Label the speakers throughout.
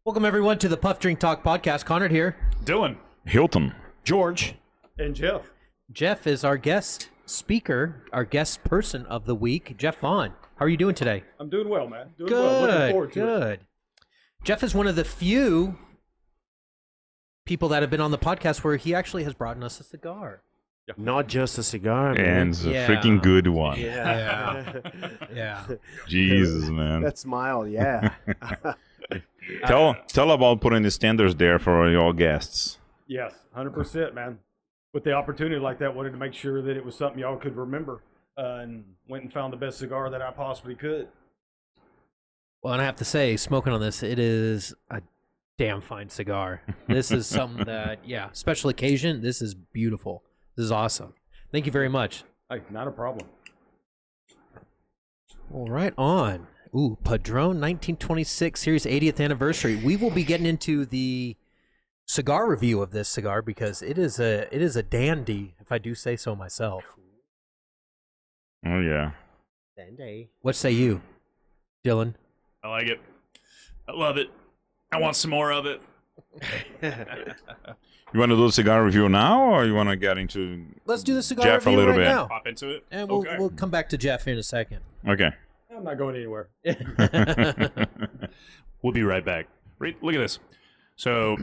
Speaker 1: Welcome, everyone, to the Puff Drink Talk podcast. Conrad here.
Speaker 2: Dylan.
Speaker 3: Hilton.
Speaker 4: George.
Speaker 2: And Jeff.
Speaker 1: Jeff is our guest speaker, our guest person of the week, Jeff Vaughn. How are you doing today?
Speaker 2: I'm doing well, man. Doing
Speaker 1: Good,
Speaker 2: well. Looking forward to it.
Speaker 1: good. Jeff is one of the few people that have been on the podcast where he actually has brought us a cigar.
Speaker 4: Not just a cigar, man.
Speaker 3: And it's a
Speaker 1: Yeah.
Speaker 3: freaking good one.
Speaker 4: Yeah.
Speaker 1: Yeah.
Speaker 3: Jesus, man.
Speaker 4: That smile, yeah.
Speaker 3: Tell about putting the standards there for your guests.
Speaker 2: Yes, 100%, man. With the opportunity like that, wanted to make sure that it was something y'all could remember, and went and found the best cigar that I possibly could.
Speaker 1: Well, and I have to say, smoking on this, it is a damn fine cigar. This is something that, yeah, special occasion, this is beautiful. This is awesome. Thank you very much.
Speaker 2: Hey, not a problem.
Speaker 1: Well, right on. Ooh, Padron 1926 Series 80th anniversary. We will be getting into the cigar review of this cigar because it is a dandy, if I do say so myself.
Speaker 3: Oh, yeah.
Speaker 1: Dandy. What say you, Dylan?
Speaker 5: I like it. I love it. I want some more of it.
Speaker 3: You want to do a cigar review now, or you want to get into
Speaker 1: Let's do the cigar
Speaker 3: Jeff a
Speaker 1: review
Speaker 3: little
Speaker 1: right
Speaker 3: bit?
Speaker 1: now.
Speaker 5: Pop into it.
Speaker 1: And
Speaker 5: Okay.
Speaker 1: we'll come back to Jeff in a second.
Speaker 3: Okay.
Speaker 2: I'm not going anywhere.
Speaker 5: We'll be right back. Look at this. So,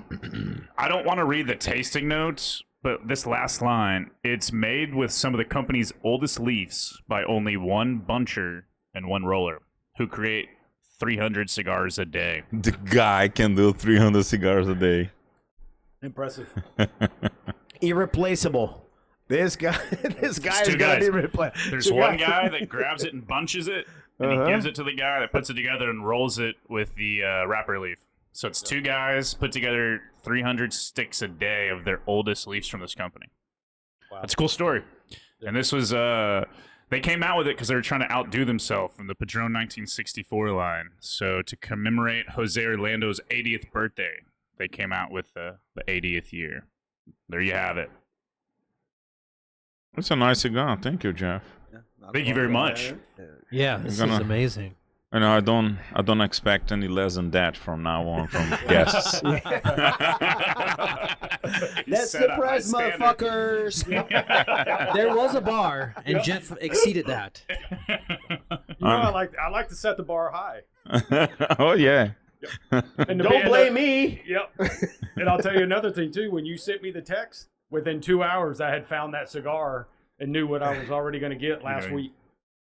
Speaker 5: I don't want to read the tasting notes, but this last line, it's made with some of the company's oldest leaves by only one buncher and one roller, who create 300 cigars a day.
Speaker 3: The guy can do 300 cigars a day.
Speaker 2: Impressive.
Speaker 4: Irreplaceable. This guy is
Speaker 5: two
Speaker 4: gonna
Speaker 5: guys.
Speaker 4: be replaced.
Speaker 5: There's one guy that grabs it and bunches it, and he gives it to the guy that puts it together and rolls it with the wrapper leaf. So it's two guys put together 300 sticks a day of their oldest leaves from this company.
Speaker 2: Wow.
Speaker 5: That's a cool story. And this was, they came out with it because they were trying to outdo themselves in the Padron 1964 line. So to commemorate Jose Orlando's 80th birthday, they came out with the 80th year. There you have it.
Speaker 3: That's a nice cigar. Thank you, Jeff.
Speaker 5: Thank you very much.
Speaker 1: Yeah, this
Speaker 3: gonna-
Speaker 1: is amazing.
Speaker 3: I know I don't expect any less than that from now on from guests.
Speaker 4: That's
Speaker 5: set
Speaker 4: the
Speaker 5: a
Speaker 4: price,
Speaker 5: high standard.
Speaker 4: motherfuckers.
Speaker 1: There was a bar, and Jeff exceeded that.
Speaker 2: You know, I like to set the bar high.
Speaker 3: Oh, yeah.
Speaker 2: And
Speaker 4: Don't blame me.
Speaker 2: Yep. And I'll tell you another thing, too. When you sent me the text, within 2 hours, I had found that cigar and knew what I was already going to get last week.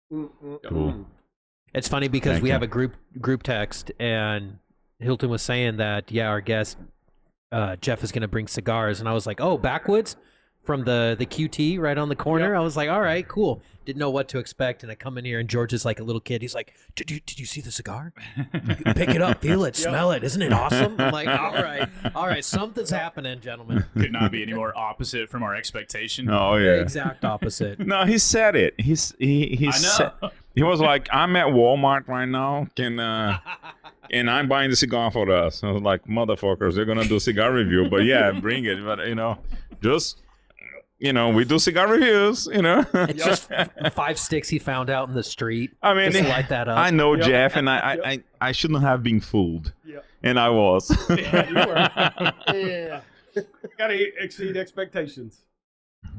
Speaker 3: Cool.
Speaker 1: It's funny because
Speaker 3: Thank
Speaker 1: we
Speaker 3: you.
Speaker 1: have a group text, and Hilton was saying that, yeah, our guest, Jeff, is going to bring cigars. And I was like, oh, backwoods from the QT right on the corner.
Speaker 2: Yep.
Speaker 1: I was like, all right, cool. Didn't know what to expect. And I come in here, and George is like a little kid. He's like, did you see the cigar? Pick it up, feel it, smell it. Isn't it awesome? I'm like, all right, something's happening, gentlemen.
Speaker 5: Could not be any more opposite from our expectation.
Speaker 3: Oh,
Speaker 1: The
Speaker 3: yeah.
Speaker 1: exact opposite.
Speaker 3: No, he said it. He said, he was like, I'm at Walmart right now, and I'm buying the cigar for us. I was like, motherfuckers, they're gonna do cigar review, but yeah, bring it. But we do cigar reviews.
Speaker 1: It's just 5 sticks he found out in the street.
Speaker 3: I mean,
Speaker 1: Just light that up.
Speaker 3: I know
Speaker 2: Yep.
Speaker 3: Jeff, and I shouldn't have been fooled,
Speaker 2: Yep.
Speaker 3: and I was.
Speaker 2: Yeah, you were. Yeah. Got to exceed expectations.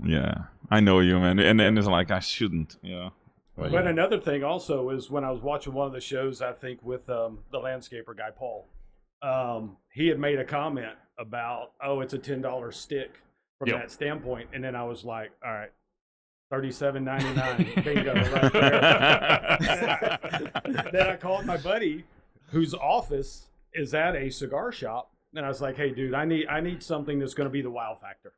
Speaker 3: Yeah, I know you, man, and it's like I shouldn't. Yeah.
Speaker 2: But another thing also is when I was watching one of the shows, I think with the landscaper guy, Paul, he had made a comment about, it's a $10 stick from
Speaker 5: Yep.
Speaker 2: that standpoint. And then I was like, all right, $37.99, bingo, right there. Then I called my buddy whose office is at a cigar shop. And I was like, hey, dude, I need something that's going to be the wow factor.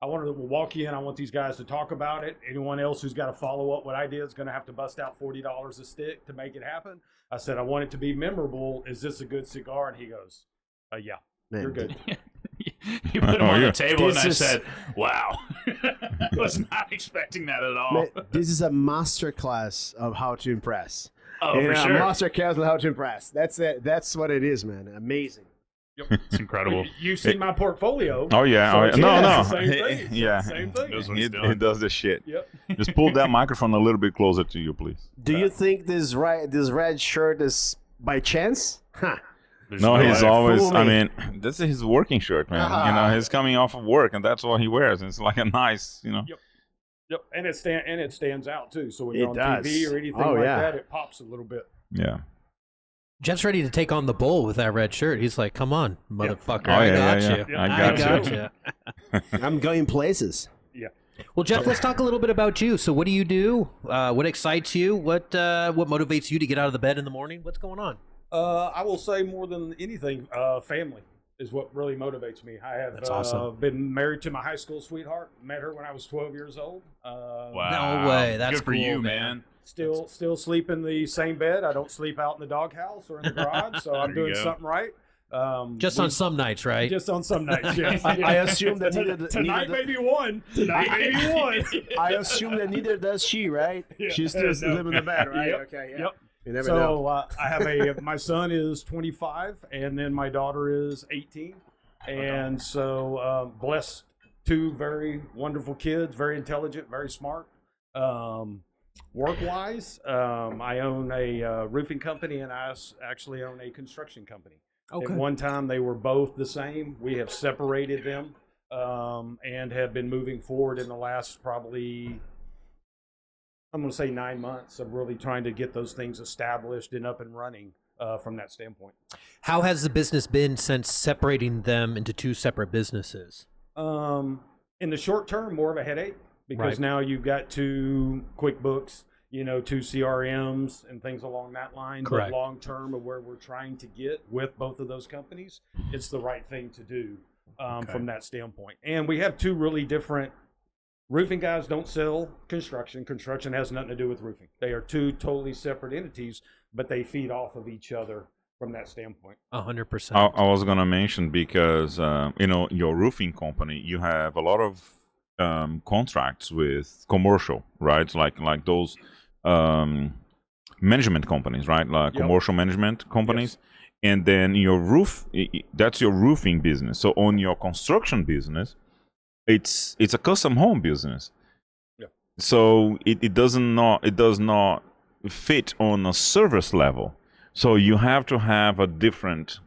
Speaker 2: I want to walk in. I want these guys to talk about it. Anyone else who's got to follow up what I did is going to have to bust out $40 a stick to make it happen. I said, I want it to be memorable. Is this a good cigar? And he goes, yeah,
Speaker 4: Man,
Speaker 2: you're good.
Speaker 5: You put them on
Speaker 3: yeah.
Speaker 5: the table, and
Speaker 4: This
Speaker 5: I
Speaker 4: is-
Speaker 5: said, wow. I was not expecting that at all.
Speaker 4: Man, this is a master class of how to impress.
Speaker 5: Oh, for
Speaker 4: A
Speaker 5: sure.
Speaker 4: master class of how to impress. That's it. That's what it is, man. Amazing.
Speaker 5: It's incredible.
Speaker 2: You've seen my portfolio.
Speaker 3: Oh yeah.
Speaker 2: So
Speaker 3: Oh,
Speaker 2: it's
Speaker 3: yeah. No,
Speaker 2: the same thing. It's
Speaker 3: yeah.
Speaker 2: the same thing.
Speaker 5: Those ones
Speaker 3: He
Speaker 5: doing.
Speaker 3: does the shit.
Speaker 2: Yep.
Speaker 3: Just pull that microphone a little bit closer to you, please.
Speaker 4: Do you think this red shirt is by chance? Huh.
Speaker 5: There's
Speaker 3: No, he's
Speaker 5: way.
Speaker 3: always.
Speaker 4: Fool
Speaker 3: I
Speaker 4: me.
Speaker 3: mean, this is his working shirt, man. You know, he's coming off of work, and that's what he wears. It's like a nice, you know.
Speaker 2: Yep, and it stands out too. So when
Speaker 4: It
Speaker 2: you're on
Speaker 4: does.
Speaker 2: TV or anything
Speaker 4: Oh,
Speaker 2: like
Speaker 4: yeah.
Speaker 2: that, it pops a little bit.
Speaker 3: Yeah.
Speaker 1: Jeff's ready to take on the bull with that red shirt. He's like, "Come on, motherfucker,
Speaker 3: Oh,
Speaker 1: I
Speaker 3: yeah,
Speaker 1: got
Speaker 3: yeah,
Speaker 1: you.
Speaker 3: yeah. I
Speaker 1: I
Speaker 3: got
Speaker 1: got you."
Speaker 4: I'm going places.
Speaker 1: Well, Jeff, let's talk a little bit about you. So, what do you do? What excites you? What motivates you to get out of the bed in the morning? What's going on?
Speaker 2: I will say more than anything, family is what really motivates me. I have
Speaker 1: That's awesome.
Speaker 2: been married to my high school sweetheart. Met her when I was 12 years old.
Speaker 5: Wow.
Speaker 1: No way. That's
Speaker 5: good for
Speaker 1: cool,
Speaker 5: you,
Speaker 1: man.
Speaker 5: man.
Speaker 2: Still sleep in the same bed. I don't sleep out in the doghouse or in the garage, so I'm
Speaker 5: There you
Speaker 2: doing
Speaker 5: go.
Speaker 2: something right.
Speaker 1: Just on some nights, right?
Speaker 2: Just on some nights, yes.
Speaker 4: I assume that
Speaker 2: Tonight
Speaker 4: neither,
Speaker 2: maybe one. Tonight maybe one.
Speaker 4: I assume that neither does she, right?
Speaker 2: Yeah.
Speaker 4: She's still
Speaker 2: No.
Speaker 4: living in the bed, right?
Speaker 2: Yep.
Speaker 4: Okay, yeah.
Speaker 2: Yep.
Speaker 4: You never know.
Speaker 2: So I have my son is 25, and then my daughter is 18, and so blessed, two very wonderful kids, very intelligent, very smart. Work-wise, I own a roofing company, and I actually own a construction company.
Speaker 1: Okay.
Speaker 2: At one time, they were both the same. We have separated them and have been moving forward in the last probably, I'm going to say 9 months of really trying to get those things established and up and running from that standpoint.
Speaker 1: How has the business been since separating them into two separate businesses?
Speaker 2: In the short term, more of a headache because
Speaker 1: Right.
Speaker 2: now you've got two QuickBooks, two CRMs and things along that line.
Speaker 1: Correct.
Speaker 2: But long term of where we're trying to get with both of those companies, it's the right thing to do from that standpoint. And we have two really different. Roofing guys don't sell construction. Construction has nothing to do with roofing. They are two totally separate entities, but they feed off of each other from that standpoint.
Speaker 1: 100%.
Speaker 3: I was gonna mention because your roofing company, you have a lot of contracts with commercial, right? Like those management companies, right? Like
Speaker 2: Yep.
Speaker 3: commercial management companies. And then your that's your roofing business. So on your construction business, it's a custom home business.
Speaker 2: Yeah.
Speaker 3: So it does not fit on a service level. So you have to have a different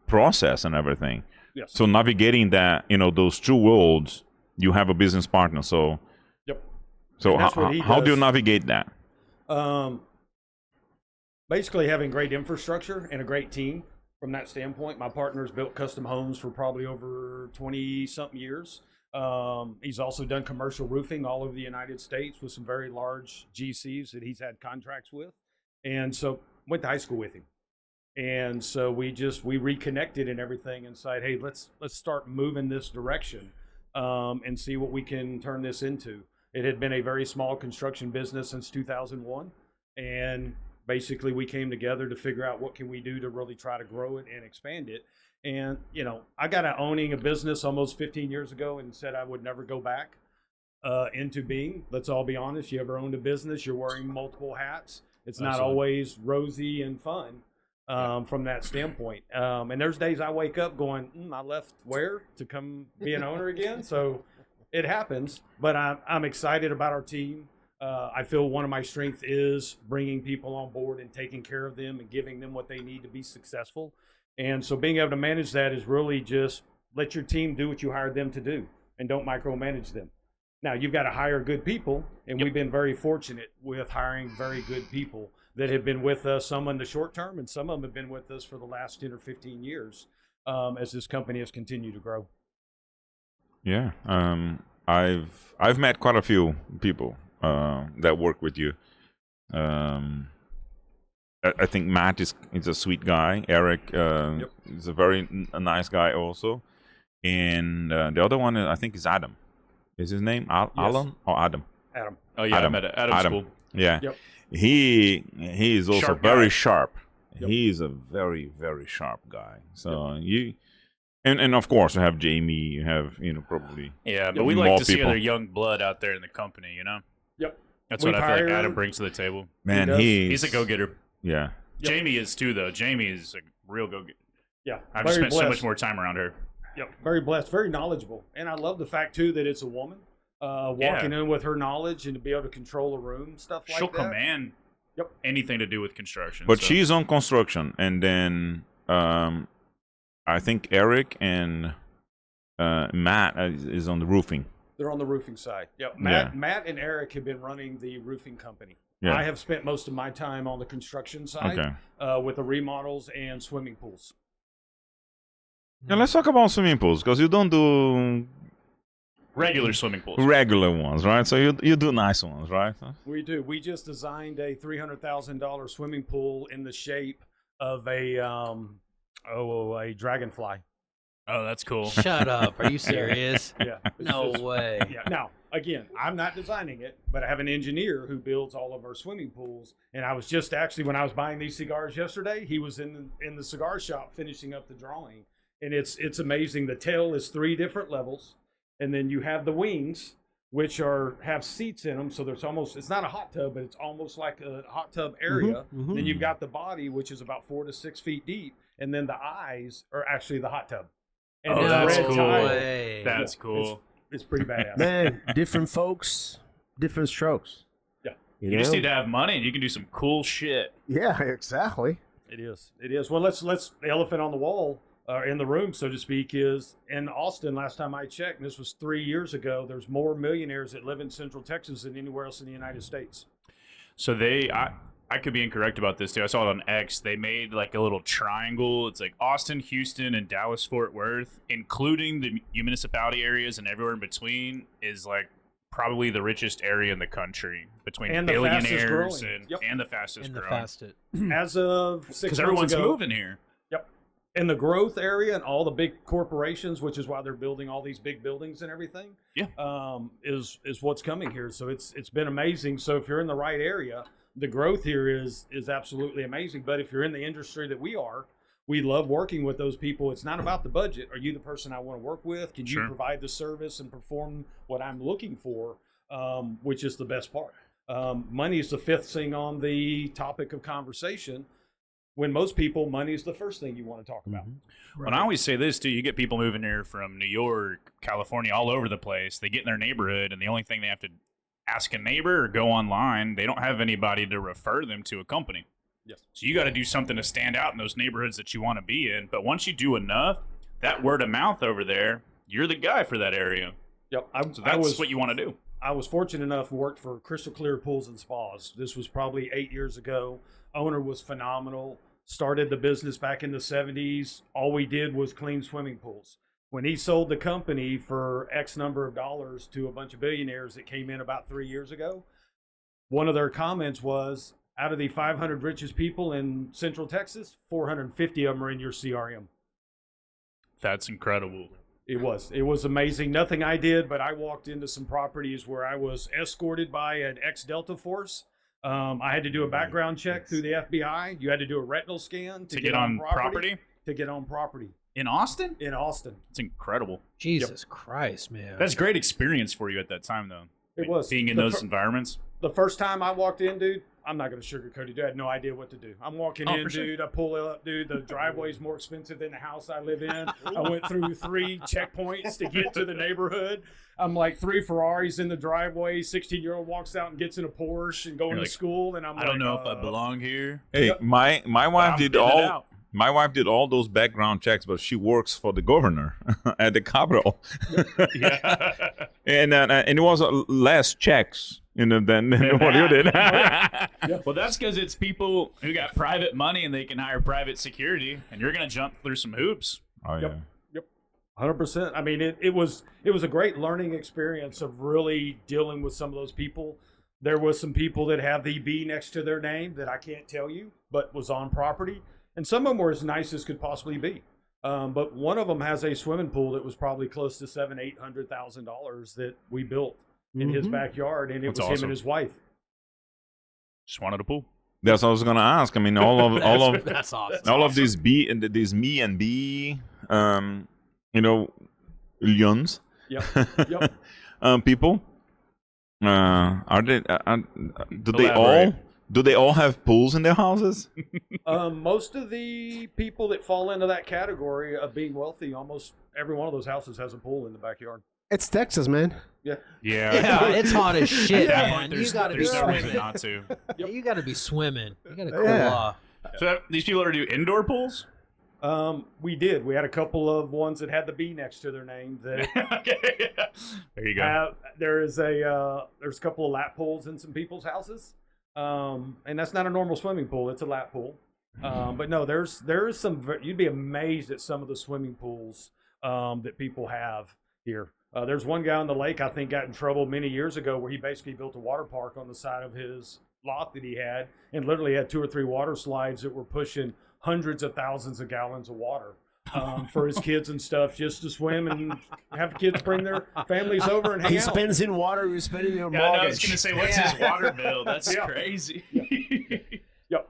Speaker 3: process and everything.
Speaker 2: Yes.
Speaker 3: So navigating that, those two worlds, you have a business partner. So
Speaker 2: Yep.
Speaker 3: So
Speaker 2: And that's what he
Speaker 3: how do you
Speaker 2: does.
Speaker 3: navigate that?
Speaker 2: Basically having great infrastructure and a great team from that standpoint. My partner's built custom homes for probably over 20-something years. He's also done commercial roofing all over the United States with some very large GCs that he's had contracts with. And so went to high school with him. And so we reconnected and everything and said, hey, let's start moving this direction and see what we can turn this into. It had been a very small construction business since 2001. And basically we came together to figure out what can we do to really try to grow it and expand it. And, I got out owning a business almost 15 years ago and said I would never go back into being. Let's all be honest. You ever owned a business, you're wearing multiple hats. It's not
Speaker 5: Absolutely.
Speaker 2: always rosy and fun from that standpoint. And there's days I wake up going, I left where to come be an owner again? So it happens, but I'm excited about our team. I feel one of my strengths is bringing people on board and taking care of them and giving them what they need to be successful. And so being able to manage that is really just let your team do what you hired them to do and don't micromanage them. Now, you've got to hire good people, and we've been very fortunate with hiring very good people that have been with us, some in the short term, and some of them have been with us for the last 10 or 15 years as this company has continued to grow.
Speaker 3: Yeah, I've met quite a few people that work with you. I think Matt is a sweet guy. Eric is a very nice guy also, and the other one I think is Adam. Is his name Alan or Adam?
Speaker 2: Adam.
Speaker 5: Oh yeah,
Speaker 3: Adam.
Speaker 5: I met Adam's
Speaker 3: Adam.
Speaker 5: cool.
Speaker 3: Yeah.
Speaker 2: Yep.
Speaker 3: He is also
Speaker 5: Sharp
Speaker 3: very
Speaker 5: guy.
Speaker 3: sharp.
Speaker 2: Yep.
Speaker 3: He is a very, very sharp guy. So you and of course you have Jamie, you have probably
Speaker 5: Yeah, but we
Speaker 3: more
Speaker 5: like to see
Speaker 3: people.
Speaker 5: other young blood out there in the company.
Speaker 2: Yep.
Speaker 5: That's
Speaker 2: We've
Speaker 5: what I feel like
Speaker 2: hired-
Speaker 5: Adam brings to the table.
Speaker 3: man,
Speaker 2: does.
Speaker 5: He's a go-getter.
Speaker 3: Yeah.
Speaker 2: Yep.
Speaker 5: Jamie is too, though. Jamie is a real go-getter.
Speaker 2: Yeah.
Speaker 5: I've
Speaker 2: very
Speaker 5: spent so
Speaker 2: blessed.
Speaker 5: much more time around her.
Speaker 2: Yep. Very blessed, very knowledgeable. And I love the fact, too, that it's a woman walking in with her knowledge and to be able to control a room, stuff like
Speaker 5: She'll
Speaker 2: that.
Speaker 5: command
Speaker 2: Yep.
Speaker 5: anything to do with construction.
Speaker 3: But
Speaker 5: so.
Speaker 3: she's on construction, and then I think Eric and Matt is on the roofing.
Speaker 2: They're on the roofing side. Yep.
Speaker 3: Yeah.
Speaker 2: Matt and Eric have been running the roofing company.
Speaker 3: Yeah.
Speaker 2: I have spent most of my time on the construction side with the remodels and swimming pools.
Speaker 3: Now let's talk about swimming pools, because you don't do
Speaker 5: Regular swimming pools.
Speaker 3: regular ones, right? So you do nice ones, right?
Speaker 2: We do. We just designed a $300,000 swimming pool in the shape of a dragonfly.
Speaker 5: Oh, that's cool.
Speaker 1: Shut up. Are you serious?
Speaker 2: Yeah.
Speaker 1: No way.
Speaker 2: Yeah. Now, again, I'm not designing it, but I have an engineer who builds all of our swimming pools. And I was just actually, when I was buying these cigars yesterday, he was in the cigar shop finishing up the drawing. And it's amazing. The tail is 3 different levels, and then you have the wings, which have seats in them. So it's not a hot tub, but it's almost like a hot tub area. Then you've got the body, which is about 4 to 6 feet deep, and then the eyes are actually the hot tub. And
Speaker 5: Oh,
Speaker 2: it's
Speaker 5: that's
Speaker 2: red
Speaker 5: cool.
Speaker 2: tile.
Speaker 5: That's cool.
Speaker 2: It's pretty badass.
Speaker 4: Man, different folks, different strokes.
Speaker 2: Yeah.
Speaker 5: You just need to have money, and you can do some cool shit.
Speaker 4: Yeah, exactly.
Speaker 2: It is. It is. Well, let's the elephant on the wall, in the room, so to speak, is in Austin. Last time I checked, and this was 3 years ago, there's more millionaires that live in Central Texas than anywhere else in the United States.
Speaker 5: So I could be incorrect about this too. I saw it on X. They made like a little triangle. It's like Austin, Houston, and Dallas, Fort Worth, including the municipality areas and everywhere in between, is like probably the richest area in the country between
Speaker 2: And the fastest
Speaker 5: billionaires
Speaker 2: growing.
Speaker 5: and,
Speaker 2: Yep.
Speaker 5: and the fastest
Speaker 1: And the
Speaker 5: growing.
Speaker 1: fastest.
Speaker 2: As of 6
Speaker 5: Because
Speaker 2: months
Speaker 5: everyone's
Speaker 2: ago,
Speaker 5: moving here.
Speaker 2: in the growth area and all the big corporations, which is why they're building all these big buildings and everything, is what's coming here. So it's been amazing. So if you're in the right area, the growth here is absolutely amazing. But if you're in the industry that we love working with those people. It's not about the budget. Are you the person I want to work with? Can you provide the service and perform what I'm looking for, which is the best part. Money is the 5th thing on the topic of conversation. When most people, money is the first thing you want to talk about.
Speaker 5: Right. And I always say this too: you get people moving here from New York, California, all over the place. They get in their neighborhood, and the only thing they have to ask a neighbor or go online. They don't have anybody to refer them to a company.
Speaker 2: Yes.
Speaker 5: So you got to do something to stand out in those neighborhoods that you want to be in. But once you do enough, that word of mouth over there, you're the guy for that area.
Speaker 2: Yep.
Speaker 5: So that's what you want to do.
Speaker 2: I was fortunate enough to work for Crystal Clear Pools and Spas. This was probably 8 years ago. Owner was phenomenal. Started the business back in the 70s. All we did was clean swimming pools. When he sold the company for X number of dollars to a bunch of billionaires that came in about 3 years ago, one of their comments was, out of the 500 richest people in Central Texas, 450 of them are in your CRM.
Speaker 5: That's incredible.
Speaker 2: It was amazing. Nothing I did, but I walked into some properties where I was escorted by an ex-Delta force. I had to do a background check through the FBI. You had to do a retinal scan to get on property. To get on property.
Speaker 5: In Austin?
Speaker 2: In Austin.
Speaker 5: It's incredible.
Speaker 1: Jesus Christ, man.
Speaker 5: That's great experience for you at that time, though.
Speaker 2: It was.
Speaker 5: Being in those environments.
Speaker 2: The first time I walked in, dude, I'm not going to sugarcoat it, dude. I had no idea what to do. I'm walking in, dude. I pull up, dude. The driveway's more expensive than the house I live in. I went through 3 checkpoints to get to the neighborhood. I'm like 3 Ferraris in the driveway. 16-year-old walks out and gets in a Porsche and going to school. And
Speaker 5: I don't know if I belong here.
Speaker 3: Hey, my wife did all. My wife did all those background checks, but she works for the governor at the Capitol.
Speaker 5: Yeah.
Speaker 3: and it was less checks than what you did.
Speaker 5: Well, that's because it's people who got private money and they can hire private security, and you're going to jump through some hoops.
Speaker 3: Oh, yeah.
Speaker 2: Yep. 100%. I mean, it was a great learning experience of really dealing with some of those people. There was some people that have the B next to their name that I can't tell you, but was on property. And some of them were as nice as could possibly be. But one of them has a swimming pool that was probably close to $700,000-$800,000 that we built in his backyard, and it was him and his wife.
Speaker 5: Just wanted a pool.
Speaker 3: That's what I was gonna ask. I mean, all of
Speaker 1: that's awesome.
Speaker 3: all of these B and these me and B, lions.
Speaker 2: Yep.
Speaker 3: People. Are they? Do they all have pools in their houses?
Speaker 2: Most of the people that fall into that category of being wealthy, almost every one of those houses has a pool in the backyard.
Speaker 4: It's Texas, man.
Speaker 2: Yeah.
Speaker 1: Yeah, it's hot as shit, man. You
Speaker 5: There's
Speaker 1: gotta be
Speaker 5: no reason
Speaker 1: swimming.
Speaker 5: not to.
Speaker 1: You gotta be swimming. You gotta cool
Speaker 4: Yeah.
Speaker 1: off.
Speaker 5: So these people are do indoor pools?
Speaker 2: We did. We had a couple of ones that had the B next to their name. That
Speaker 5: Okay, yeah. There you go.
Speaker 2: there's a couple of lap pools in some people's houses, and that's not a normal swimming pool. It's a lap pool. But no, there is some. You'd be amazed at some of the swimming pools that people have here. There's one guy on the lake I think got in trouble many years ago where he basically built a water park on the side of his lot that he had, and literally had 2 or 3 water slides that were pushing hundreds of thousands of gallons of water for his kids and stuff, just to swim and have kids bring their families over and hang
Speaker 4: He
Speaker 2: out.
Speaker 4: spends in water. You're spending in a
Speaker 5: Yeah,
Speaker 4: mortgage.
Speaker 5: I was gonna say, what's his water bill? That's
Speaker 2: Yeah.
Speaker 5: crazy.
Speaker 2: Yep.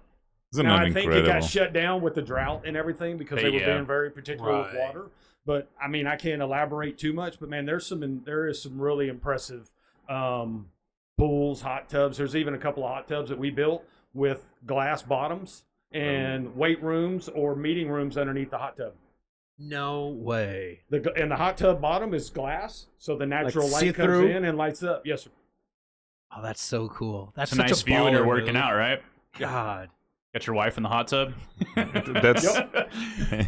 Speaker 3: Isn't
Speaker 2: Now,
Speaker 3: that
Speaker 2: I think it
Speaker 3: incredible?
Speaker 2: got shut down with the drought and everything because they were
Speaker 5: Yeah.
Speaker 2: being very particular with
Speaker 1: Right.
Speaker 2: water. But I mean, I can't elaborate too much. But man, there is some really impressive pools, hot tubs. There's even a couple of hot tubs that we built with glass bottoms and weight rooms or meeting rooms underneath the hot tub.
Speaker 1: No way.
Speaker 2: And the hot tub bottom is glass, so the natural light comes
Speaker 1: see-through?
Speaker 2: in and lights up. Yes, sir.
Speaker 1: Oh, that's so cool. That's
Speaker 5: It's a
Speaker 1: such
Speaker 5: nice
Speaker 1: a
Speaker 5: view when you're
Speaker 1: baller
Speaker 5: working
Speaker 1: move.
Speaker 5: out, right?
Speaker 1: God.
Speaker 5: Got your wife in the hot tub.
Speaker 3: That's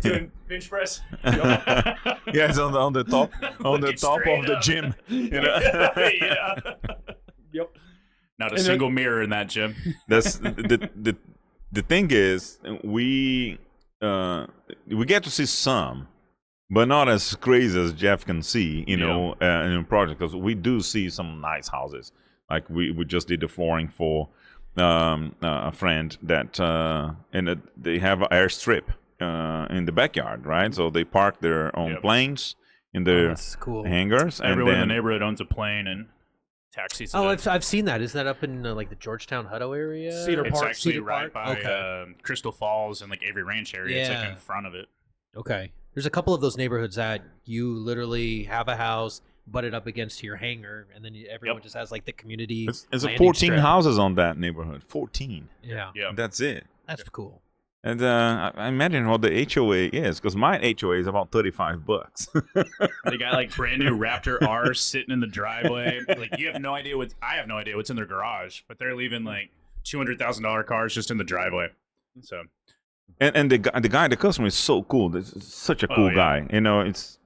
Speaker 5: Doing bench press.
Speaker 3: yeah, it's on the top
Speaker 5: Looking straight
Speaker 3: of the
Speaker 5: up.
Speaker 3: gym. You know?
Speaker 5: Yeah.
Speaker 2: Yep.
Speaker 5: Not a
Speaker 2: And
Speaker 5: single mirror in that gym.
Speaker 3: That's the thing is we get to see some, but not as crazy as Jeff can see, you know, in a project, because we do see some nice houses. Like we just did the flooring for a friend that and they have an airstrip in the backyard, right? So they park their own planes in
Speaker 1: Oh,
Speaker 3: their
Speaker 1: that's cool.
Speaker 3: hangars, and
Speaker 5: Everyone in
Speaker 3: then
Speaker 5: the neighborhood owns a plane and taxis.
Speaker 1: Oh,
Speaker 5: it.
Speaker 1: I've seen that. Isn't that up in like the Georgetown Hutto area?
Speaker 2: Cedar
Speaker 5: It's
Speaker 2: Park.
Speaker 5: actually
Speaker 1: Cedar
Speaker 5: right
Speaker 1: Park?
Speaker 5: by
Speaker 1: Okay.
Speaker 5: Crystal Falls and like Avery Ranch area. It's like
Speaker 1: Yeah.
Speaker 5: in front of it.
Speaker 1: Okay. There's a couple of those neighborhoods that you literally have a house butted up against your hangar, and then everyone just has like the community.
Speaker 3: it's
Speaker 1: landing
Speaker 3: 14
Speaker 1: strip.
Speaker 3: houses on that neighborhood. 14.
Speaker 1: Yeah,
Speaker 5: Yeah.
Speaker 3: That's it.
Speaker 1: that's cool.
Speaker 3: And I imagine what the HOA is, because my HOA is about $35.
Speaker 5: They got like brand new Raptor R's sitting in the driveway. Like you have no idea I have no idea what's in their garage, but they're leaving like $200,000 cars just in the driveway. So
Speaker 3: and the customer is so cool. This is such a cool
Speaker 5: yeah.
Speaker 3: guy. You know, it's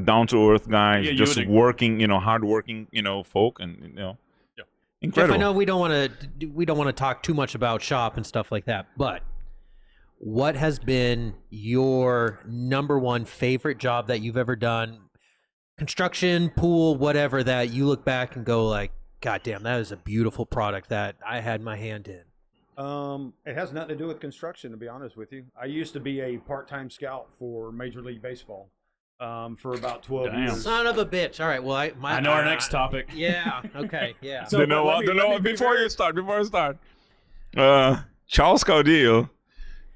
Speaker 3: down to earth guy,
Speaker 5: Yeah, you
Speaker 3: just
Speaker 5: would-
Speaker 3: working, hard working, folk, and
Speaker 1: Jeff,
Speaker 3: incredible.
Speaker 1: I know we don't want to talk too much about shop and stuff like that, but what has been your number one favorite job that you've ever done? Construction, pool, whatever, that you look back and go like, God damn, that is a beautiful product that I had my hand in.
Speaker 2: It has nothing to do with construction, to be honest with you. I used to be a part-time scout for Major League Baseball for about 12
Speaker 5: Damn.
Speaker 2: years.
Speaker 1: Son of a bitch. All right, well,
Speaker 5: I know our next topic.
Speaker 1: Yeah, okay, yeah.
Speaker 2: So,
Speaker 3: you know
Speaker 2: but
Speaker 3: what?
Speaker 2: let me be
Speaker 3: Before
Speaker 2: very-
Speaker 3: you start, Charles Caudillo,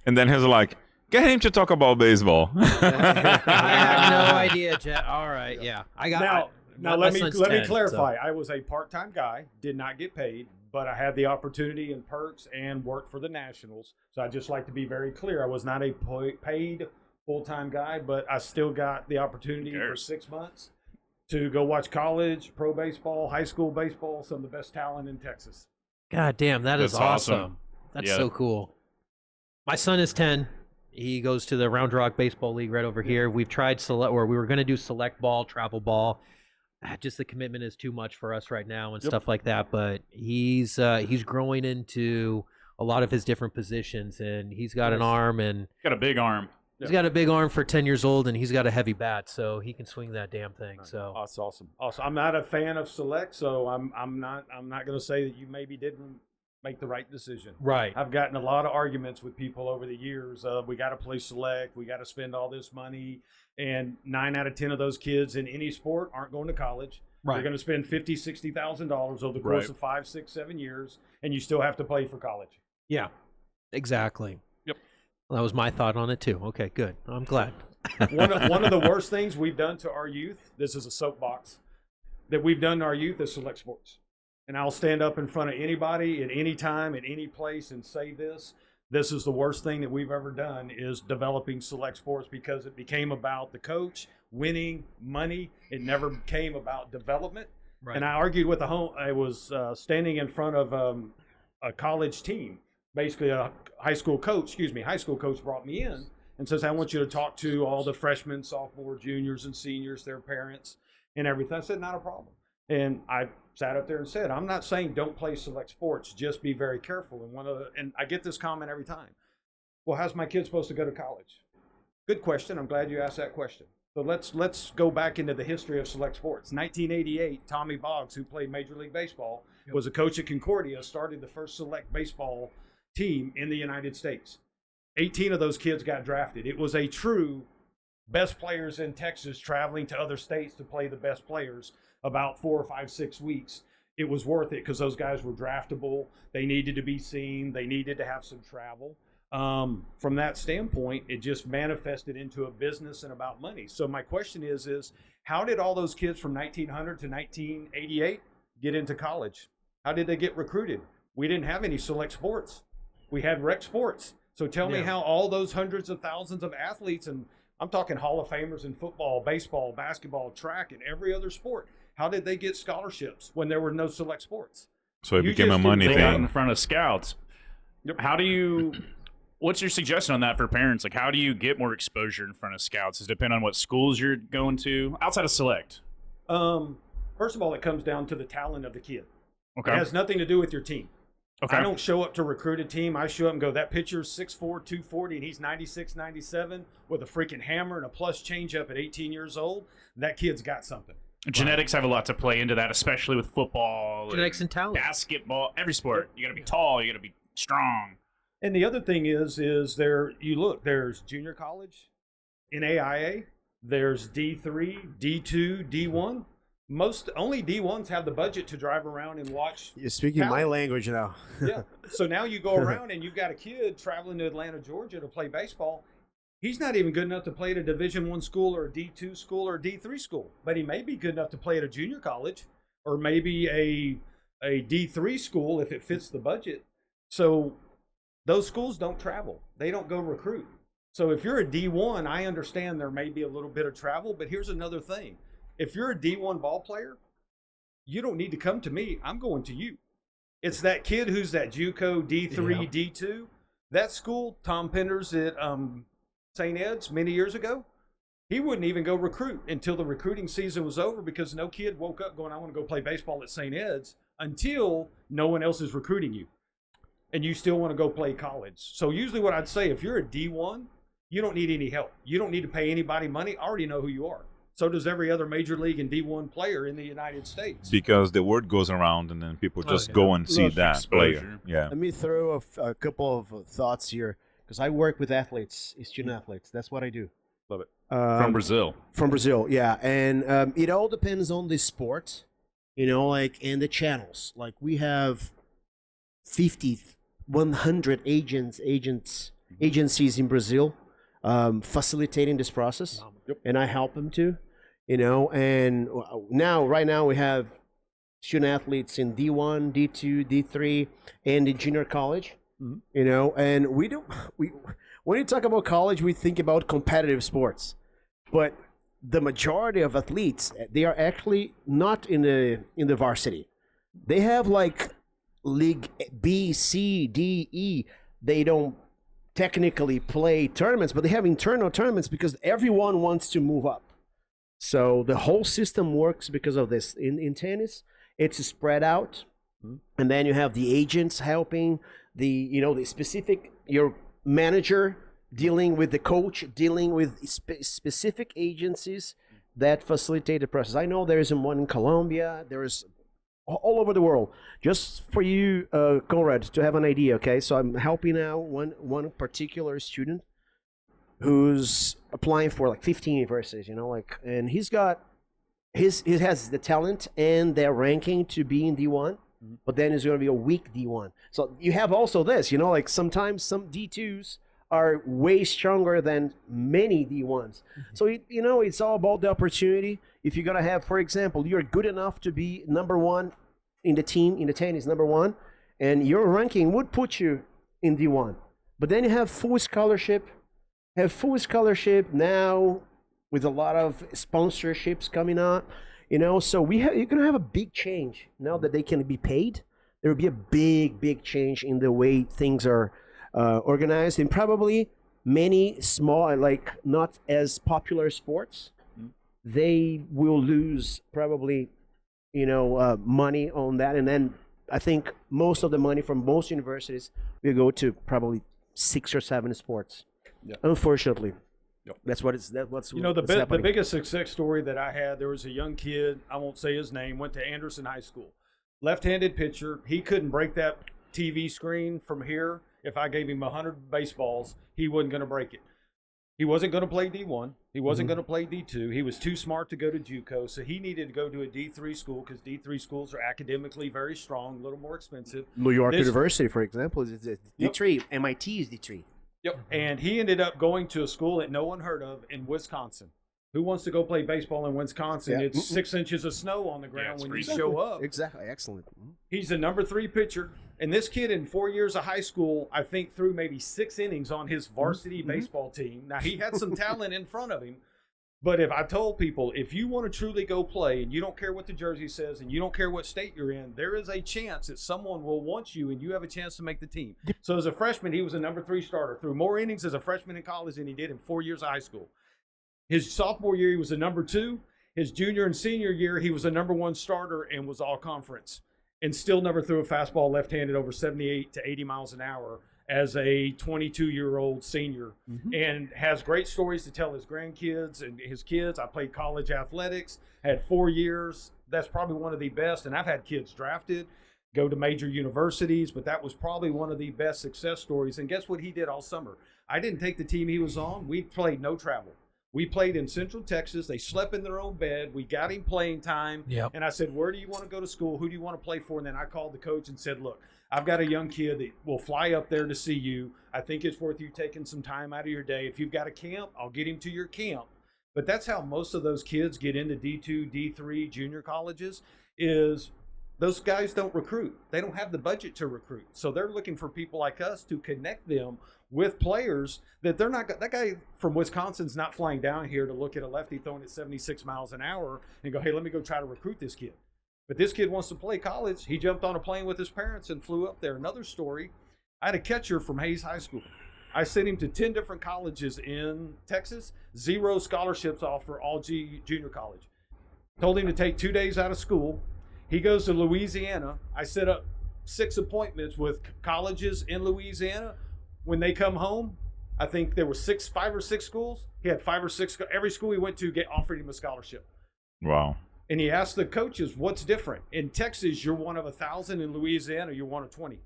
Speaker 3: and then he's like, get him to talk about baseball.
Speaker 1: I have no idea, Jeff. All right, yeah. I got
Speaker 2: Now
Speaker 1: my
Speaker 2: let me
Speaker 1: son's
Speaker 2: let
Speaker 1: 10,
Speaker 2: me clarify. I was a part-time guy, did not get paid, but I had the opportunity and perks and worked for the Nationals. So I just like to be very clear. I was not a paid full-time guy, but I still got the opportunity for 6 months to go watch college, pro baseball, high school baseball, some of the best talent in Texas.
Speaker 1: God damn, that is
Speaker 5: That's awesome.
Speaker 1: That's
Speaker 5: Yeah.
Speaker 1: so cool. My son is 10. He goes to the Round Rock Baseball League right over here. We've tried we were going to do select ball, travel ball. Just the commitment is too much for us right now and stuff like that. But he's growing into a lot of his different positions, and he's got an arm, and
Speaker 5: Got a big arm.
Speaker 1: he's got a big arm for 10 years old, and he's got a heavy bat, so he can swing that damn thing. So
Speaker 2: That's awesome. Awesome. I'm not a fan of select, so I'm not going to say that you maybe didn't make the right decision.
Speaker 1: right,
Speaker 2: I've gotten a lot of arguments with people over the years. We got to play select. We got to spend all this money. And 9 out of 10 of those kids in any sport aren't going to college.
Speaker 1: Right.
Speaker 2: They're going to spend $50,000-$60,000 over the course of 5, 6, 7 years, and you still have to play for college.
Speaker 1: yeah, exactly.
Speaker 5: Yep.
Speaker 1: Well, that was my thought on it too. Okay, good. I'm glad.
Speaker 2: One of the worst things we've done to our youth, this is a soapbox, that we've done to our youth is select sports. And I'll stand up in front of anybody at any time, at any place, and say this. This is the worst thing that we've ever done, is developing select sports, because it became about the coach, winning, money. It never became about development.
Speaker 1: Right.
Speaker 2: And I argued with I was standing in front of a college team. Basically, a high school coach brought me in. and says, I want you to talk to all the freshmen, sophomore, juniors, and seniors, their parents, and everything. I said, not a problem. And I sat up there and said, I'm not saying don't play select sports, just be very careful. And I get this comment every time. Well, how's my kid supposed to go to college? Good question. I'm glad you asked that question. So let's go back into the history of select sports. 1988, Tommy Boggs, who played Major League Baseball, was a coach at Concordia, started the first select baseball team in the United States. 18 of those kids got drafted. It was a true best players in Texas traveling to other states to play the best players about 4 or 5, 6 weeks. It was worth it because those guys were draftable. They needed to be seen. They needed to have some travel. From that standpoint, it just manifested into a business and about money. So my question is how did all those kids from 1900 to 1988 get into college? How did they get recruited? We didn't have any select sports. We had rec sports. So tell me how all those hundreds of thousands of athletes, and I'm talking Hall of Famers in football, baseball, basketball, track, and every other sport, how did they get scholarships when there were no select sports?
Speaker 3: So it became a money
Speaker 5: They got in
Speaker 3: thing.
Speaker 5: front of scouts.
Speaker 2: Yep.
Speaker 5: How do you? What's your suggestion on that for parents? Like, how do you get more exposure in front of scouts? Does it depend on what schools you're going to outside of select?
Speaker 2: First of all, it comes down to the talent of the kid.
Speaker 5: Okay.
Speaker 2: It has nothing to do with your team.
Speaker 5: Okay.
Speaker 2: I don't show up to recruit a team. I show up and go, that pitcher's 6'4", 240, and he's 96, 97 with a freaking hammer and a plus changeup at 18 years old. That kid's got something.
Speaker 5: Genetics have a lot to play into that, especially with football,
Speaker 1: Genetics and talent.
Speaker 5: basketball, every sport. You got to be tall. You got to be strong.
Speaker 2: And the other thing is there's junior college, NAIA, there's D3, D2, D1. Only D1s have the budget to drive around and watch.
Speaker 4: You're speaking my
Speaker 2: talent.
Speaker 4: language now.
Speaker 2: Yeah. So now you go around and you've got a kid traveling to Atlanta, Georgia to play baseball. He's not even good enough to play at a Division I school or a D2 school or a D3 school, but he may be good enough to play at a junior college or maybe a D3 school if it fits the budget. So those schools don't travel. They don't go recruit. So if you're a D1, I understand there may be a little bit of travel, but here's another thing. If you're a D1 ball player, you don't need to come to me. I'm going to you. It's that kid who's that JUCO D3, D2. That school, Tom Penders at St. Ed's many years ago, he wouldn't even go recruit until the recruiting season was over because no kid woke up going, I want to go play baseball at St. Ed's until no one else is recruiting you. And you still want to go play college. So usually what I'd say, if you're a D1, you don't need any help. You don't need to pay anybody money. I already know who you are. So does every other major league and D1 player in the United States.
Speaker 3: Because the word goes around and then people just go and see
Speaker 4: Look,
Speaker 3: that
Speaker 5: exposure.
Speaker 3: player. Yeah.
Speaker 4: Let me throw a couple of thoughts here because I work with athletes, student athletes. That's what I do.
Speaker 3: Love it.
Speaker 5: From Brazil.
Speaker 4: From Brazil, yeah. And it all depends on the sport, and the channels. Like we have 50, 100 agencies in Brazil facilitating this process. And I help them too, and right now we have student athletes in D1, D2, D3, and in junior college, and when you talk about college, we think about competitive sports, but the majority of athletes, they are actually not in the varsity. They have like league B, C, D, E. They don't technically play tournaments, but they have internal tournaments because everyone wants to move up. So the whole system works because of this. In tennis, it's spread out, and then you have the agents helping the specific, your manager dealing with the coach, dealing with specific agencies that facilitate the process. I know there is one in Colombia. There is all over the world. Just for you, Conrad, to have an idea, okay? So I'm helping out one particular student who's applying for like 15 universities, and he has the talent and their ranking to be in D1, but then it's going to be a weak D1. So you have also this, sometimes some D2s are way stronger than many D1s. So, it's all about the opportunity. If you're going to have, for example, you're good enough to be number one in the team, in the tennis, number one, and your ranking would put you in D1. But then you have full scholarship now with a lot of sponsorships coming out, so you're going to have a big change now that they can be paid. There will be a big change in the way things are organized, and probably many small, like not as popular sports, they will lose probably, money on that. And then I think most of the money from most universities will go to probably 6 or 7 sports.
Speaker 2: Yeah.
Speaker 4: Unfortunately.
Speaker 2: Yep.
Speaker 4: That's what it's. That's what's
Speaker 2: The biggest success story that I had, there was a young kid, I won't say his name, went to Anderson High School. Left-handed pitcher. He couldn't break that TV screen from here. If I gave him 100 baseballs, he wasn't going to break it. He wasn't going to play D1. He wasn't going to play D2. He was too smart to go to JUCO, so he needed to go to a D3 school because D3 schools are academically very strong, a little more expensive.
Speaker 4: New York University, for example, is D3. MIT is D3.
Speaker 2: Yep. And he ended up going to a school that no one heard of in Wisconsin. Who wants to go play baseball in Wisconsin? Yeah. It's 6 inches of snow on the ground when you show up.
Speaker 4: Exactly. Excellent.
Speaker 2: He's the number 3 pitcher. And this kid in 4 years of high school, I think threw maybe 6 innings on his varsity baseball team. Now, he had some talent in front of him. But if I told people, if you want to truly go play and you don't care what the jersey says and you don't care what state you're in, there is a chance that someone will want you and you have a chance to make the team. So as a freshman, he was a number 3 starter. Threw more innings as a freshman in college than he did in 4 years of high school. His sophomore year, he was a number 2. His junior and senior year, he was a number 1 starter and was all conference. And still never threw a fastball left-handed over 78 to 80 miles an hour as a 22-year-old senior. And has great stories to tell his grandkids and his kids. I played college athletics, had 4 years. That's probably one of the best. And I've had kids drafted, go to major universities, but that was probably one of the best success stories. And guess what he did all summer? I didn't take the team he was on. We played no travel. We played in Central Texas. They slept in their own bed. We got him playing time.
Speaker 1: Yep.
Speaker 2: And I said, where do you want to go to school? Who do you want to play for? And then I called the coach and said, look, I've got a young kid that will fly up there to see you. I think it's worth you taking some time out of your day. If you've got a camp, I'll get him to your camp. But that's how most of those kids get into D2, D3, junior colleges is those guys don't recruit. They don't have the budget to recruit. So they're looking for people like us to connect them with players that they're not. That guy from Wisconsin's not flying down here to look at a lefty throwing at 76 miles an hour and go, hey, let me go try to recruit this kid. But this kid wants to play college. He jumped on a plane with his parents and flew up there. Another story, I had a catcher from Hayes High School. I sent him to 10 different colleges in Texas, 0 scholarships offer all junior college. Told him to take 2 days out of school. He goes to Louisiana. I set up 6 appointments with colleges in Louisiana. When they come home, I think there were 5 or 6 schools. He had 5 or 6. Every school he went to offered him a scholarship.
Speaker 3: Wow.
Speaker 2: And he asked the coaches, what's different? In Texas, you're one of 1,000. In Louisiana, you're one of 20.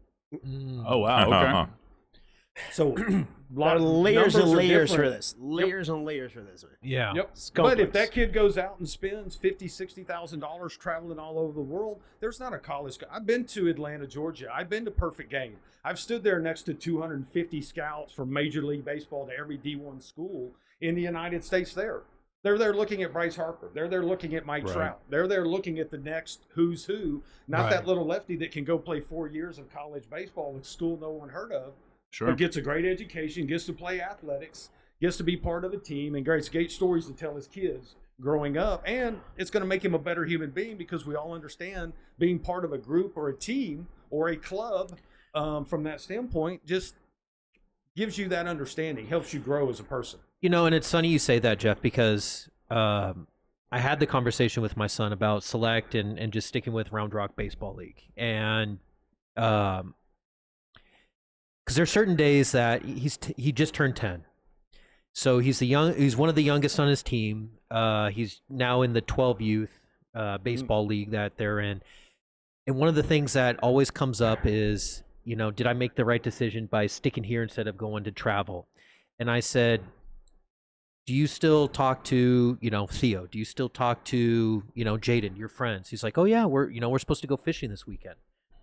Speaker 5: Oh, wow. Okay.
Speaker 2: So
Speaker 4: A lot of layers and layers for this. Layers and layers for this.
Speaker 1: Yeah.
Speaker 2: Yep. But if that kid goes out and spends $50,000, $60,000 traveling all over the world, there's not a college. I've been to Atlanta, Georgia. I've been to Perfect Game. I've stood there next to 250 scouts from Major League Baseball to every D1 school in the United States there. They're there looking at Bryce Harper. They're there looking at Mike Trout. They're there looking at the next who's who, not that little lefty that can go play 4 years of college baseball at school no one heard of.
Speaker 5: Sure.
Speaker 2: But gets a great education, gets to play athletics, gets to be part of a team, and gets great stories to tell his kids growing up. And it's going to make him a better human being because we all understand being part of a group or a team or a club from that standpoint just gives you that understanding, helps you grow as a person.
Speaker 1: You know, and it's funny you say that, Jeff, because I had the conversation with my son about select and just sticking with Round Rock Baseball League. And because there's certain days that he just turned 10, so he's one of the youngest on his team. He's now in the 12 youth baseball league that they're in, and one of the things that always comes up is, you know, did I make the right decision by sticking here instead of going to travel? And I said, do you still talk to, you know, Theo? Do you still talk to, you know, Jaden, your friends? He's like, oh yeah, we're supposed to go fishing this weekend.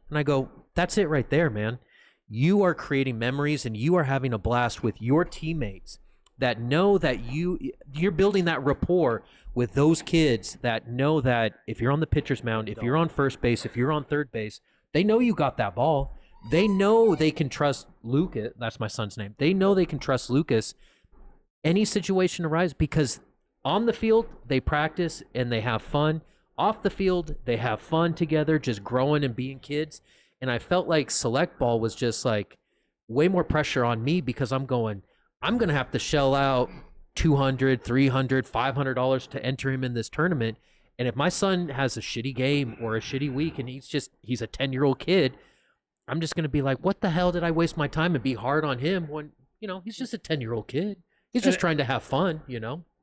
Speaker 1: And I go, that's it right there, man. You are creating memories and you are having a blast with your teammates that know that you're building that rapport with those kids that know that if you're on the pitcher's mound, if you're on first base, if you're on third base, they know you got that ball. They know they can trust Lucas. That's my son's name. They know they can trust Lucas. Any situation arises because on the field, they practice and they have fun. Off the field, they have fun together, just growing and being kids. And I felt like select ball was just like way more pressure on me because I'm going, I'm going to have to shell out $200, $300, $500 to enter him in this tournament. And if my son has a shitty game or a shitty week and he's a 10-year-old kid, I'm just going to be like, what the hell did I waste my time and be hard on him when, he's just a 10-year-old kid. He's just trying to have fun,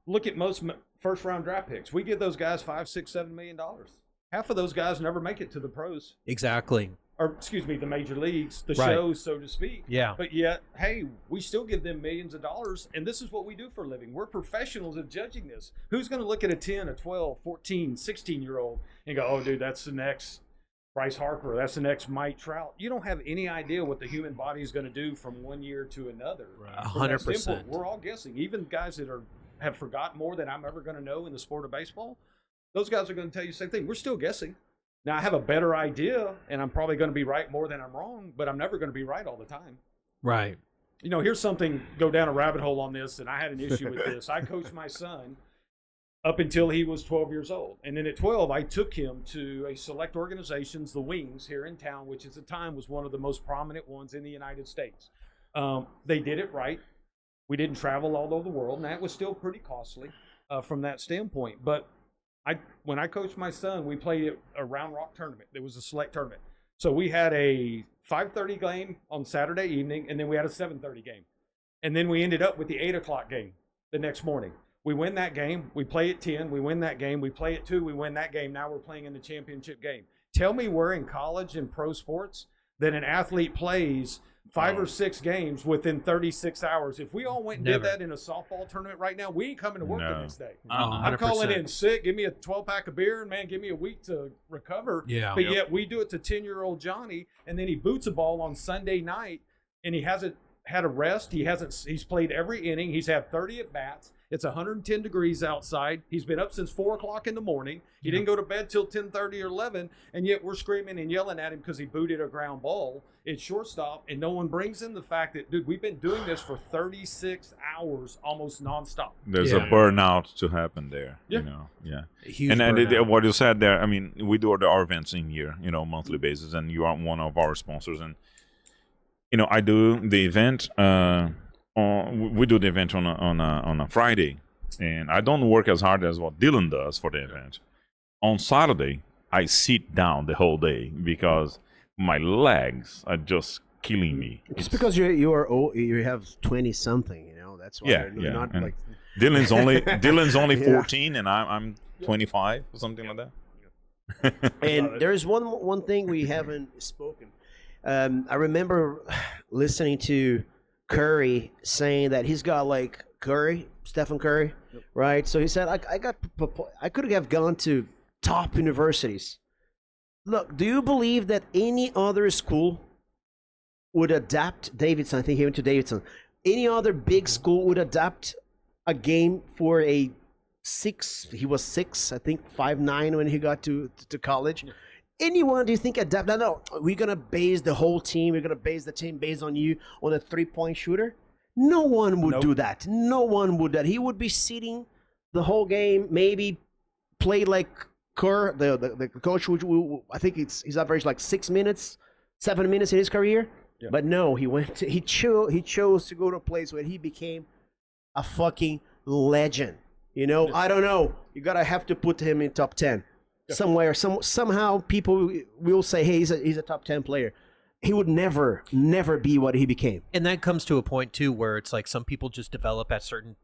Speaker 2: Look at most first-round draft picks. We give those guys $5, $6, $7 million. Half of those guys never make it to the pros.
Speaker 1: Exactly.
Speaker 2: Or, excuse me, the major leagues, the
Speaker 1: Right.
Speaker 2: shows, so to speak.
Speaker 1: Yeah.
Speaker 2: But yet, hey, we still give them millions of dollars, and this is what we do for a living. We're professionals at judging this. Who's going to look at a 10, a 12, 14, 16-year-old and go, oh, dude, that's the next Bryce Harper, that's the next Mike Trout? You don't have any idea what the human body is going to do from one year to another.
Speaker 1: Right.
Speaker 2: From that
Speaker 1: 100%.
Speaker 2: standpoint, we're all guessing. Even guys that have forgotten more than I'm ever going to know in the sport of baseball, those guys are going to tell you the same thing. We're still guessing. Now, I have a better idea, and I'm probably going to be right more than I'm wrong, but I'm never going to be right all the time.
Speaker 1: Right.
Speaker 2: Here's something, go down a rabbit hole on this, and I had an issue with this. I coached my son up until he was 12 years old. And then at 12, I took him to a select organizations, the Wings, here in town, which at the time was one of the most prominent ones in the United States. They did it right. We didn't travel all over the world, and that was still pretty costly from that standpoint. But when I coached my son, we played a Round Rock tournament. It was a select tournament. So we had a 5:30 game on Saturday evening, and then we had a 7:30 game. And then we ended up with the 8 o'clock game the next morning. We win that game. We play at 10. We win that game. We play at 2. We win that game. Now we're playing in the championship game. Tell me where in college and pro sports that an athlete plays 5 or 6 games within 36 hours. If we all went and did that in a softball tournament right now, we ain't coming to work the next day. I'm calling in sick. Give me a 12-pack of beer, and, man, give me a week to recover.
Speaker 1: Yeah.
Speaker 2: But yet we do it to 10-year-old Johnny, and then he boots a ball on Sunday night, and he hasn't had a rest. He's played every inning. He's had 30 at-bats. It's 110 degrees outside. He's been up since 4 o'clock in the morning. He didn't go to bed till 10:30 or 11, and yet we're screaming and yelling at him because he booted a ground ball at shortstop, and no one brings in the fact that, dude, we've been doing this for 36 hours almost nonstop.
Speaker 3: There's a burnout to happen there.
Speaker 2: Yeah.
Speaker 3: Huge and what you said there, I mean, we do our events in here, monthly basis, and you are one of our sponsors. And, I do the event, we do the event on a Friday, and I don't work as hard as what Dylan does for the event. On Saturday, I sit down the whole day because my legs are just killing me.
Speaker 4: It's because you are old, you have 20 something, that's why you're not
Speaker 3: and
Speaker 4: like
Speaker 3: Dylan's only 14 and I'm 25 or something like that.
Speaker 4: And there's one thing we haven't spoken. I remember listening to Curry saying that he's got like Stephen Curry, right? So he said, I could have gone to top universities. Look, do you believe that any other school would adapt Davidson? I think he went to Davidson. Any other big school would adapt a game for a 6. He was 6, I think 5'9" when he got to college. Yeah. Anyone do you think adapt? No, we're gonna base the whole team. We're gonna base the team based on you on a 3-point shooter. No one would do that. No one would that. He would be sitting the whole game, maybe play like Kerr, the coach, which I think he's averaged like 6 minutes, 7 minutes in his career. Yeah. But no, he chose to go to a place where he became a fucking legend. I don't know. You gotta have to put him in top 10 somewhere. Somehow people will say, hey, he's a top 10 player. He would never be what he became.
Speaker 1: And that comes to a point too where it's like some people just develop at certain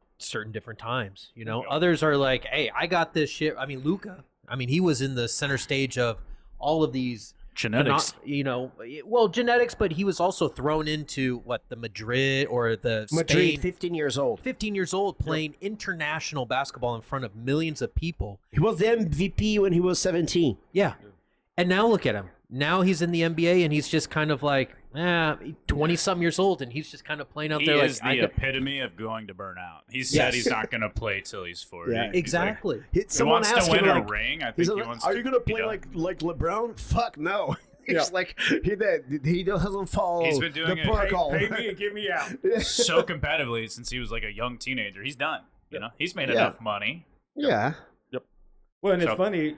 Speaker 1: different times. Others are like, hey, I got this shit. I mean, Luka. I mean, he was in the center stage of all of these
Speaker 5: genetics.
Speaker 1: Genetics, but he was also thrown into the Madrid or the Spain.
Speaker 4: 15 years old.
Speaker 1: 15 years old, playing international basketball in front of millions of people.
Speaker 4: He was the MVP when he was 17.
Speaker 1: Yeah. And now look at him. Now he's in the NBA, and he's just kind of like 20-something years old, and he's just kind of playing out there.
Speaker 5: He is the epitome of going to burn out. He said he's not going to play till he's 40.
Speaker 1: Yeah, exactly.
Speaker 5: He wants to win a ring. I think he wants to.
Speaker 4: Are you going to play like LeBron? Fuck no. It's like he doesn't follow
Speaker 5: He's been doing
Speaker 4: the protocol.
Speaker 2: Pay me and get me out.
Speaker 5: So competitively since he was like a young teenager. He's done. He's made enough money.
Speaker 4: Yeah.
Speaker 2: Well, and it's
Speaker 5: So-
Speaker 2: funny,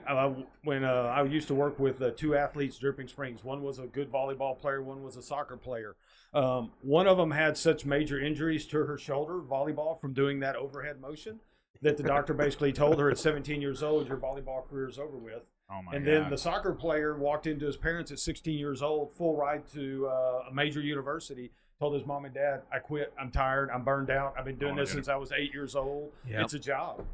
Speaker 2: when I used to work with two athletes, Dripping Springs. One was a good volleyball player, one was a soccer player. One of them had such major injuries to her shoulder, volleyball, from doing that overhead motion, that the doctor basically told her at 17 years old, your volleyball career is over with.
Speaker 5: Oh my
Speaker 2: And
Speaker 5: God.
Speaker 2: then the soccer player walked into his parents at 16 years old, full ride to a major university, told his mom and dad, I quit, I'm tired, I'm burned out, I've been doing
Speaker 5: Oh,
Speaker 2: this
Speaker 5: yeah.
Speaker 2: since I was 8 years old.
Speaker 1: Yep.
Speaker 2: It's a job.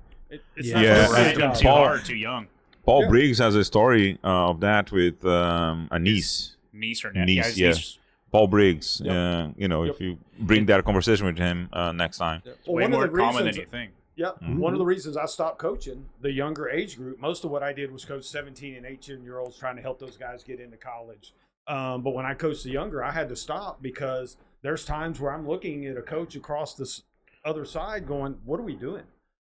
Speaker 2: It's
Speaker 1: Yeah.
Speaker 2: not
Speaker 3: Yeah.
Speaker 2: just a
Speaker 5: Right,
Speaker 2: job.
Speaker 5: too
Speaker 3: Paul-
Speaker 5: hard, too young.
Speaker 3: Paul
Speaker 2: Yeah.
Speaker 3: Briggs has a story of that with a niece.
Speaker 5: Niece or
Speaker 3: Niece,
Speaker 5: his
Speaker 3: yeah.
Speaker 5: niece-
Speaker 3: Paul Briggs.
Speaker 2: Yep.
Speaker 3: If you bring that conversation with him next time.
Speaker 5: It's
Speaker 2: Well,
Speaker 5: way
Speaker 2: one of
Speaker 5: more
Speaker 2: the
Speaker 5: common than
Speaker 2: reasons-
Speaker 5: you think.
Speaker 2: Yep.
Speaker 3: Mhm.
Speaker 2: One of the reasons I stopped coaching the younger age group, most of what I did was coach 17 and 18-year-olds, trying to help those guys get into college. But when I coached the younger, I had to stop because there's times where I'm looking at a coach across this other side going, what are we doing?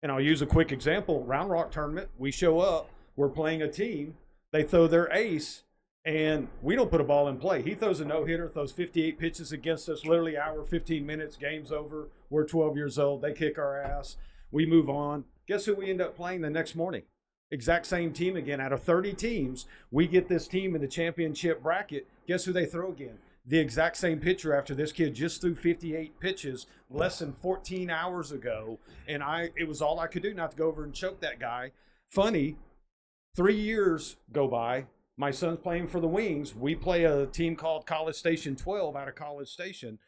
Speaker 2: And I'll use a quick example. Round Rock tournament, we show up, we're playing a team, they throw their ace, and we don't put a ball in play. He throws a no-hitter, throws 58 pitches against us, literally hour, 15 minutes, game's over. We're 12 years old. They kick our ass. We move on. Guess who we end up playing the next morning? Exact same team again. Out of 30 teams, we get this team in the championship bracket. Guess who they throw again? The exact same pitcher after this kid just threw 58 pitches less than 14 hours ago. And it was all I could do not to go over and choke that guy. Funny, 3 years go by. My son's playing for the Wings. We play a team called College Station 12 out of College Station.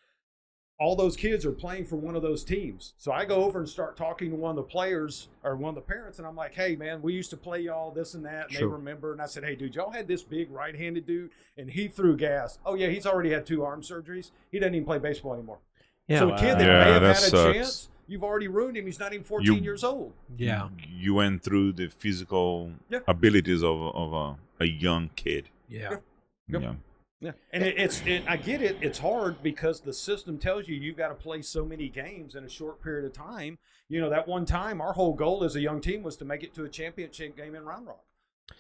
Speaker 2: All those kids are playing for one of those teams. So I go over and start talking to one of the players or one of the parents, and I'm like, hey, man, we used to play y'all this and that. And
Speaker 1: Sure.
Speaker 2: they remember. And I said, hey, dude, y'all had this big right-handed dude, and he threw gas. Oh, yeah, he's already had 2 arm surgeries. He doesn't even play baseball anymore.
Speaker 1: Yeah.
Speaker 2: So a kid that
Speaker 3: Yeah,
Speaker 2: may have
Speaker 3: that
Speaker 2: had a
Speaker 3: sucks.
Speaker 2: chance, you've already ruined him. He's not even 14 years old.
Speaker 1: Yeah.
Speaker 3: You went through the physical
Speaker 2: Yeah.
Speaker 3: abilities of a young kid.
Speaker 1: Yeah.
Speaker 2: Yep.
Speaker 3: Yeah.
Speaker 2: Yeah, and I get it. It's hard because the system tells you've got to play so many games in a short period of time. You know, that one time, our whole goal as a young team was to make it to a championship game in Round Rock.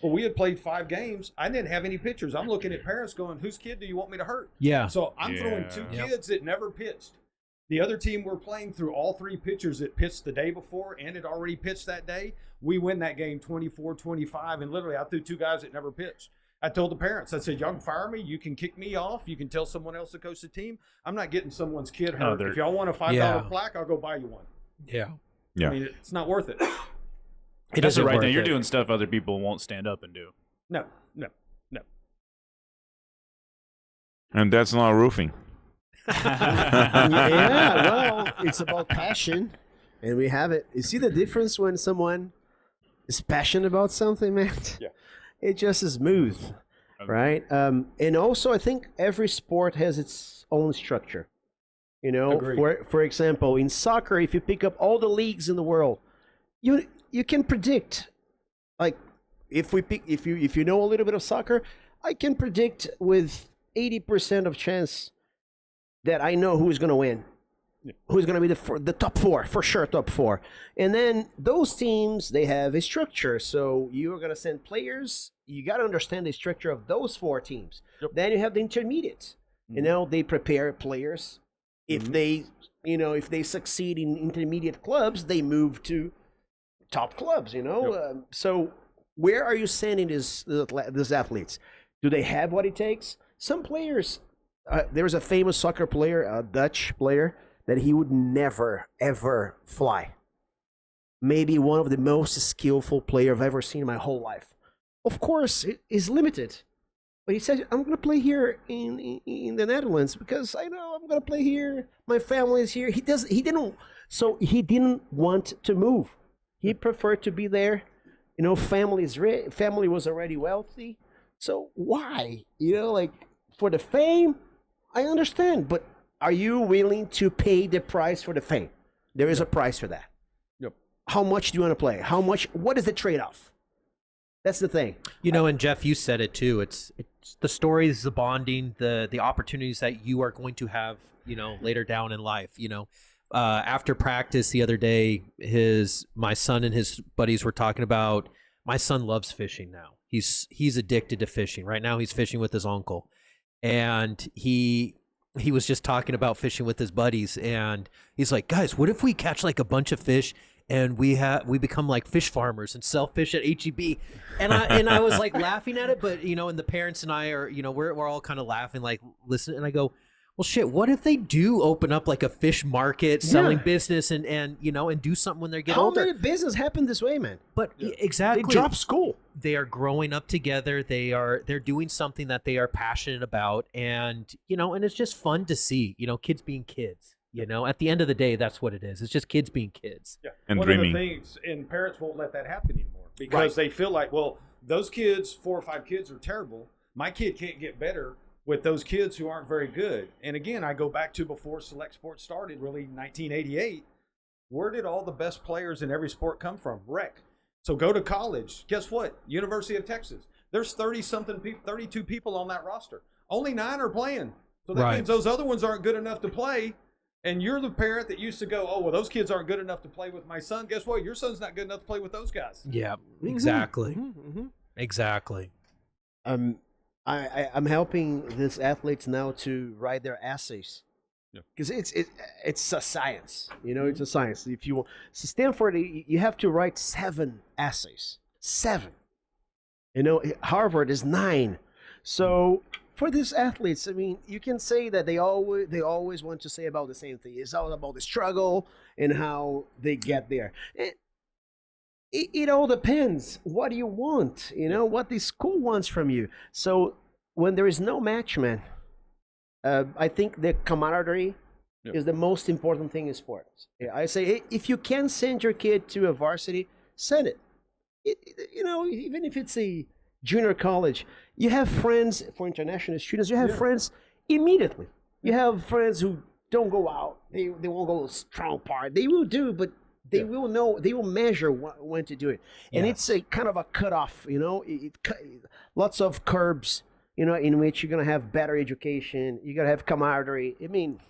Speaker 2: Well, we had played 5 games. I didn't have any pitchers. I'm looking at parents going, whose kid do you want me to hurt?
Speaker 1: Yeah.
Speaker 2: So I'm throwing 2
Speaker 1: Yep.
Speaker 2: kids that never pitched. The other team we're playing through all 3 pitchers that pitched the day before and had already pitched that day. We win that game 24-25, and literally I threw 2 guys that never pitched. I told the parents, I said, y'all can fire me. You can kick me off. You can tell someone else to coach the team. I'm not getting someone's kid hurt. If y'all want a $5
Speaker 1: Yeah.
Speaker 2: plaque, I'll go buy you one.
Speaker 1: Yeah.
Speaker 3: Yeah.
Speaker 2: I mean, it's not worth it.
Speaker 1: It
Speaker 5: That's
Speaker 1: isn't
Speaker 5: right now.
Speaker 1: worth
Speaker 5: You're
Speaker 1: it.
Speaker 5: doing stuff other people won't stand up and do.
Speaker 2: No.
Speaker 3: And that's not roofing.
Speaker 4: Yeah, well, it's about passion, and we have it. You see the difference when someone is passionate about something, man?
Speaker 2: Yeah.
Speaker 4: It just is smooth, right? And also, I think every sport has its own structure. You know,
Speaker 2: Agreed.
Speaker 4: for example, in soccer, if you pick up all the leagues in the world, you can predict. Like, if you know a little bit of soccer, I can predict with 80% of chance that I know who's going to win. Who's going to be the top 4, for sure, top 4. And then those teams, they have a structure. So you're going to send players. You got to understand the structure of those 4 teams.
Speaker 2: Yep.
Speaker 4: Then you have the intermediates. You know, they prepare players. If they succeed in intermediate clubs, they move to top clubs, you know.
Speaker 2: Yep.
Speaker 4: So where are you sending these athletes? Do they have what it takes? Some players, there's a famous soccer player, a Dutch player, that he would never, ever fly. Maybe one of the most skillful player I've ever seen in my whole life. Of course, it is limited. But he said, I'm going to play here in the Netherlands because I know I'm going to play here. My family is here. He didn't want to move. He preferred to be there. You know, family was already wealthy. So why? You know, like, for the fame, I understand. But are you willing to pay the price for the fame? There is a price for that.
Speaker 2: Yep.
Speaker 4: How much do you want to play? What is the trade-off? That's the thing.
Speaker 1: You know, and Jeff, you said it too. It's the stories, the bonding, the opportunities that you are going to have, you know, later down in life. You know, after practice the other day, my son and his buddies were talking about. My son loves fishing now. He's addicted to fishing. Right now, he's fishing with his uncle, and he was just talking about fishing with his buddies, and he's like, guys, what if we catch like a bunch of fish and we become like fish farmers and sell fish at HEB. And I was like laughing at it, but and the parents and I are, we're all kind of laughing, like listening. And I go, well, shit, what if they do open up like a fish market, selling business and do something when they get older?
Speaker 4: How many business happen this way, man?
Speaker 1: But exactly.
Speaker 4: They drop school.
Speaker 1: They are growing up together. They're doing something that they are passionate about. And, and it's just fun to see, kids being kids. At the end of the day, that's what it is. It's just kids being kids.
Speaker 2: Yeah.
Speaker 3: And
Speaker 2: One
Speaker 3: dreaming.
Speaker 2: of the things, and parents won't let that happen anymore because they feel like, well, those kids, 4 or 5 kids are terrible. My kid can't get better with those kids who aren't very good. And again, I go back to before select sports started, really 1988. Where did all the best players in every sport come from? Rec. So go to college. Guess what? University of Texas. There's 30-something people, 32 people on that roster. Only 9 are playing. So that means those other ones aren't good enough to play. And you're the parent that used to go, oh, well, those kids aren't good enough to play with my son. Guess what? Your son's not good enough to play with those guys.
Speaker 1: Yeah, exactly. Exactly.
Speaker 4: I'm helping these athletes now to write their essays because it's a science. It's a science. If you want, so Stanford, you have to write 7 essays. 7. Harvard is 9. So for these athletes, I mean, you can say that they always want to say about the same thing. It's all about the struggle and how they get there. It all depends. What do you want? What the school wants from you. So when there is no match, man, I think the camaraderie is the most important thing in sports. I say, if you can send your kid to a varsity, send it. Even if it's a junior college, you have friends for international students. You have friends immediately. You have friends who don't go out. They won't go strong part. They will do, but they will know. They will measure when to do it, and it's a kind of a cutoff. Lots of curbs. In which you're gonna have better education. You're gonna have camaraderie. I mean,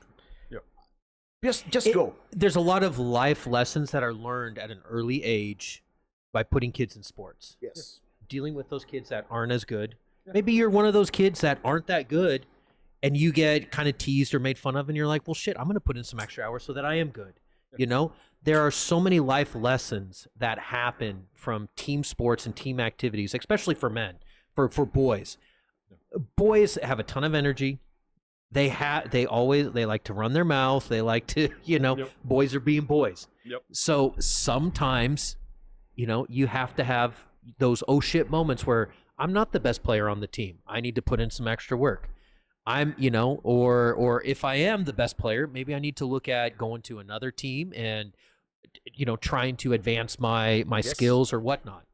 Speaker 4: just go.
Speaker 1: There's a lot of life lessons that are learned at an early age by putting kids in sports.
Speaker 4: Yes.
Speaker 1: Dealing with those kids that aren't as good. Maybe you're one of those kids that aren't that good, and you get kind of teased or made fun of, and you're like, well, shit, I'm going to put in some extra hours so that I am good. There are so many life lessons that happen from team sports and team activities, especially for men, for boys. Boys have a ton of energy. They like to run their mouth. They like to, boys are being boys.
Speaker 2: Yep.
Speaker 1: So sometimes, you have to have those oh shit moments where I'm not the best player on the team. I need to put in some extra work. Or if I am the best player, maybe I need to look at going to another team and, trying to advance my skills or whatnot,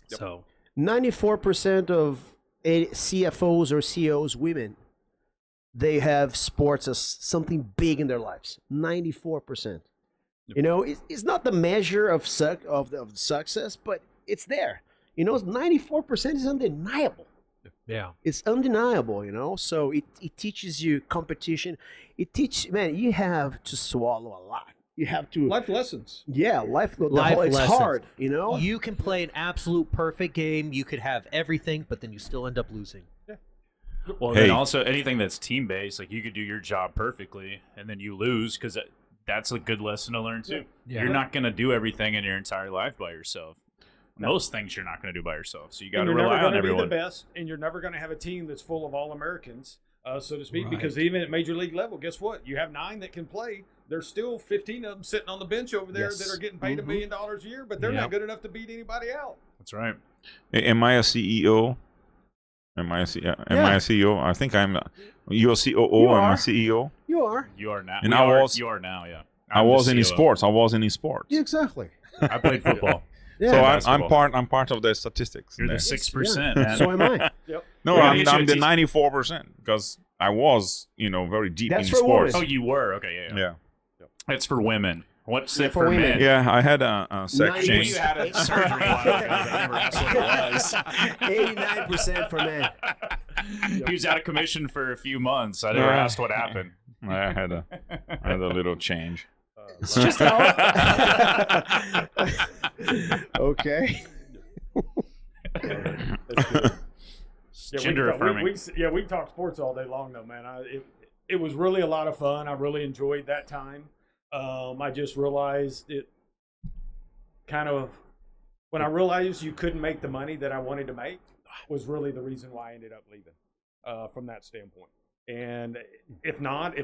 Speaker 1: So
Speaker 4: 94% of CFOs or CEOs, women, they have sports as something big in their lives. 94%. It's not the measure of success, but it's there. 94% is undeniable.
Speaker 1: Yeah.
Speaker 4: It's undeniable, so it teaches you competition. You have to swallow a lot. You have to
Speaker 2: Life lessons.
Speaker 4: Yeah, life
Speaker 1: Life
Speaker 4: it's
Speaker 1: lessons.
Speaker 4: hard,
Speaker 1: You can play an absolute perfect game. You could have everything, but then you still end up losing.
Speaker 5: Well, then also anything that's team based, like you could do your job perfectly and then you lose because that's a good lesson to learn too.
Speaker 1: Yeah.
Speaker 5: You're not going to do everything in your entire life by yourself. Most things you're not going to do by yourself, so you got to rely on everyone.
Speaker 2: You're never going to be the best, and you're never going to have a team that's full of all Americans, so to speak. Because even at major league level, guess what? You have 9 that can play. There's still 15 of them sitting on the bench over there that are getting paid $1 million a year, but they're not good enough to beat anybody out.
Speaker 5: That's right.
Speaker 3: Am I a CEO? Am I a CEO? I think I'm. You're a COO. I'm a CEO.
Speaker 4: You are.
Speaker 5: You are now.
Speaker 3: And
Speaker 5: You are now. Yeah.
Speaker 3: I was in sports.
Speaker 4: Yeah, exactly.
Speaker 5: I played football.
Speaker 4: Yeah.
Speaker 3: So I'm part of the statistics.
Speaker 5: You're the 6%, man.
Speaker 4: So am I.
Speaker 2: Yep.
Speaker 3: No,
Speaker 5: We're gonna
Speaker 3: I'm
Speaker 5: get you
Speaker 3: the
Speaker 5: a
Speaker 3: 94% because I was, very deep
Speaker 4: That's
Speaker 3: in
Speaker 4: for
Speaker 3: sports.
Speaker 5: Oh, you were? Okay, yeah.
Speaker 3: Yeah.
Speaker 5: It's for women. What's it
Speaker 4: for
Speaker 5: for
Speaker 4: women.
Speaker 5: men?
Speaker 3: Yeah, I had a sex
Speaker 4: 90%.
Speaker 3: change.
Speaker 5: You had a surgery. I never asked what it was.
Speaker 4: 89% for men.
Speaker 5: He was out of commission for a few months. I never asked what happened.
Speaker 3: I had a little change.
Speaker 4: It's just okay.
Speaker 5: Gender affirming.
Speaker 2: We can talk sports all day long, though, man. It was really a lot of fun. I really enjoyed that time. I just realized kind of when I realized you couldn't make the money that I wanted to make was really the reason why I ended up leaving from that standpoint. And if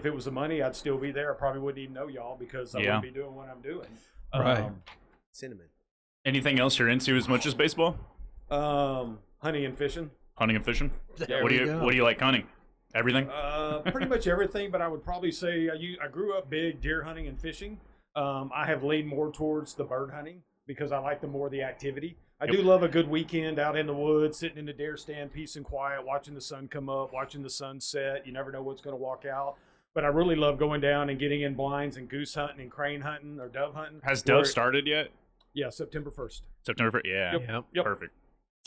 Speaker 2: it was the money, I'd still be there. I probably wouldn't even know y'all because I wouldn't be doing what I'm doing.
Speaker 1: Right.
Speaker 4: Cinnamon.
Speaker 5: Anything else you're into as much as baseball?
Speaker 2: Hunting and fishing.
Speaker 5: Hunting and fishing.
Speaker 1: There
Speaker 5: What
Speaker 1: we
Speaker 5: do
Speaker 1: go.
Speaker 5: you like hunting? Everything.
Speaker 2: Pretty much everything, but I would probably say I grew up big deer hunting and fishing. I have leaned more towards the bird hunting because I like the activity. I do love a good weekend out in the woods, sitting in the deer stand, peace and quiet, watching the sun come up, watching the sun set. You never know what's going to walk out. But I really love going down and getting in blinds and goose hunting and crane hunting or dove hunting.
Speaker 5: Has dove started yet?
Speaker 2: Yeah, September 1st.
Speaker 5: September 1st? Yeah.
Speaker 2: Yep.
Speaker 5: Perfect.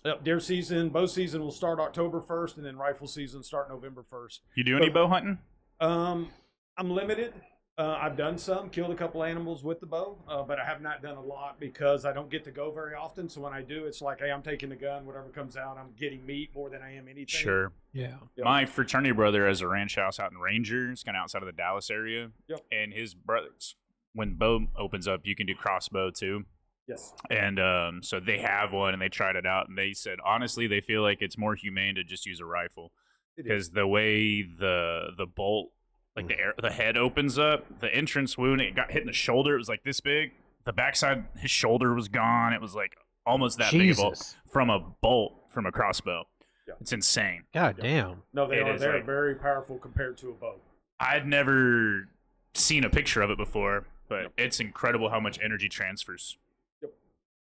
Speaker 2: Yep, deer season, bow season will start October 1st, and then rifle season start November 1st.
Speaker 5: You do any bow hunting?
Speaker 2: I'm limited. I've done some, killed a couple animals with the bow, but I have not done a lot because I don't get to go very often. So when I do, it's like, hey, I'm taking the gun, whatever comes out, I'm getting meat more than I am anything.
Speaker 5: Sure.
Speaker 1: Yeah.
Speaker 2: Yep.
Speaker 5: My fraternity brother has a ranch house out in Ranger. It's kind of outside of the Dallas area.
Speaker 2: Yep.
Speaker 5: And his brothers, when bow opens up, you can do crossbow too.
Speaker 2: Yes.
Speaker 5: And so they have one, and they tried it out, and they said honestly they feel like it's more humane to just use a rifle because the way the bolt, like the head opens up, the entrance wound, it got hit in the shoulder. It was like this big. The backside, his shoulder was gone. It was like almost that big a bolt from a crossbow. Yeah. It's insane.
Speaker 1: God damn.
Speaker 2: No, they're very powerful compared to a bow.
Speaker 5: I'd never seen a picture of it before, but it's incredible how much energy transfers.
Speaker 2: Yep.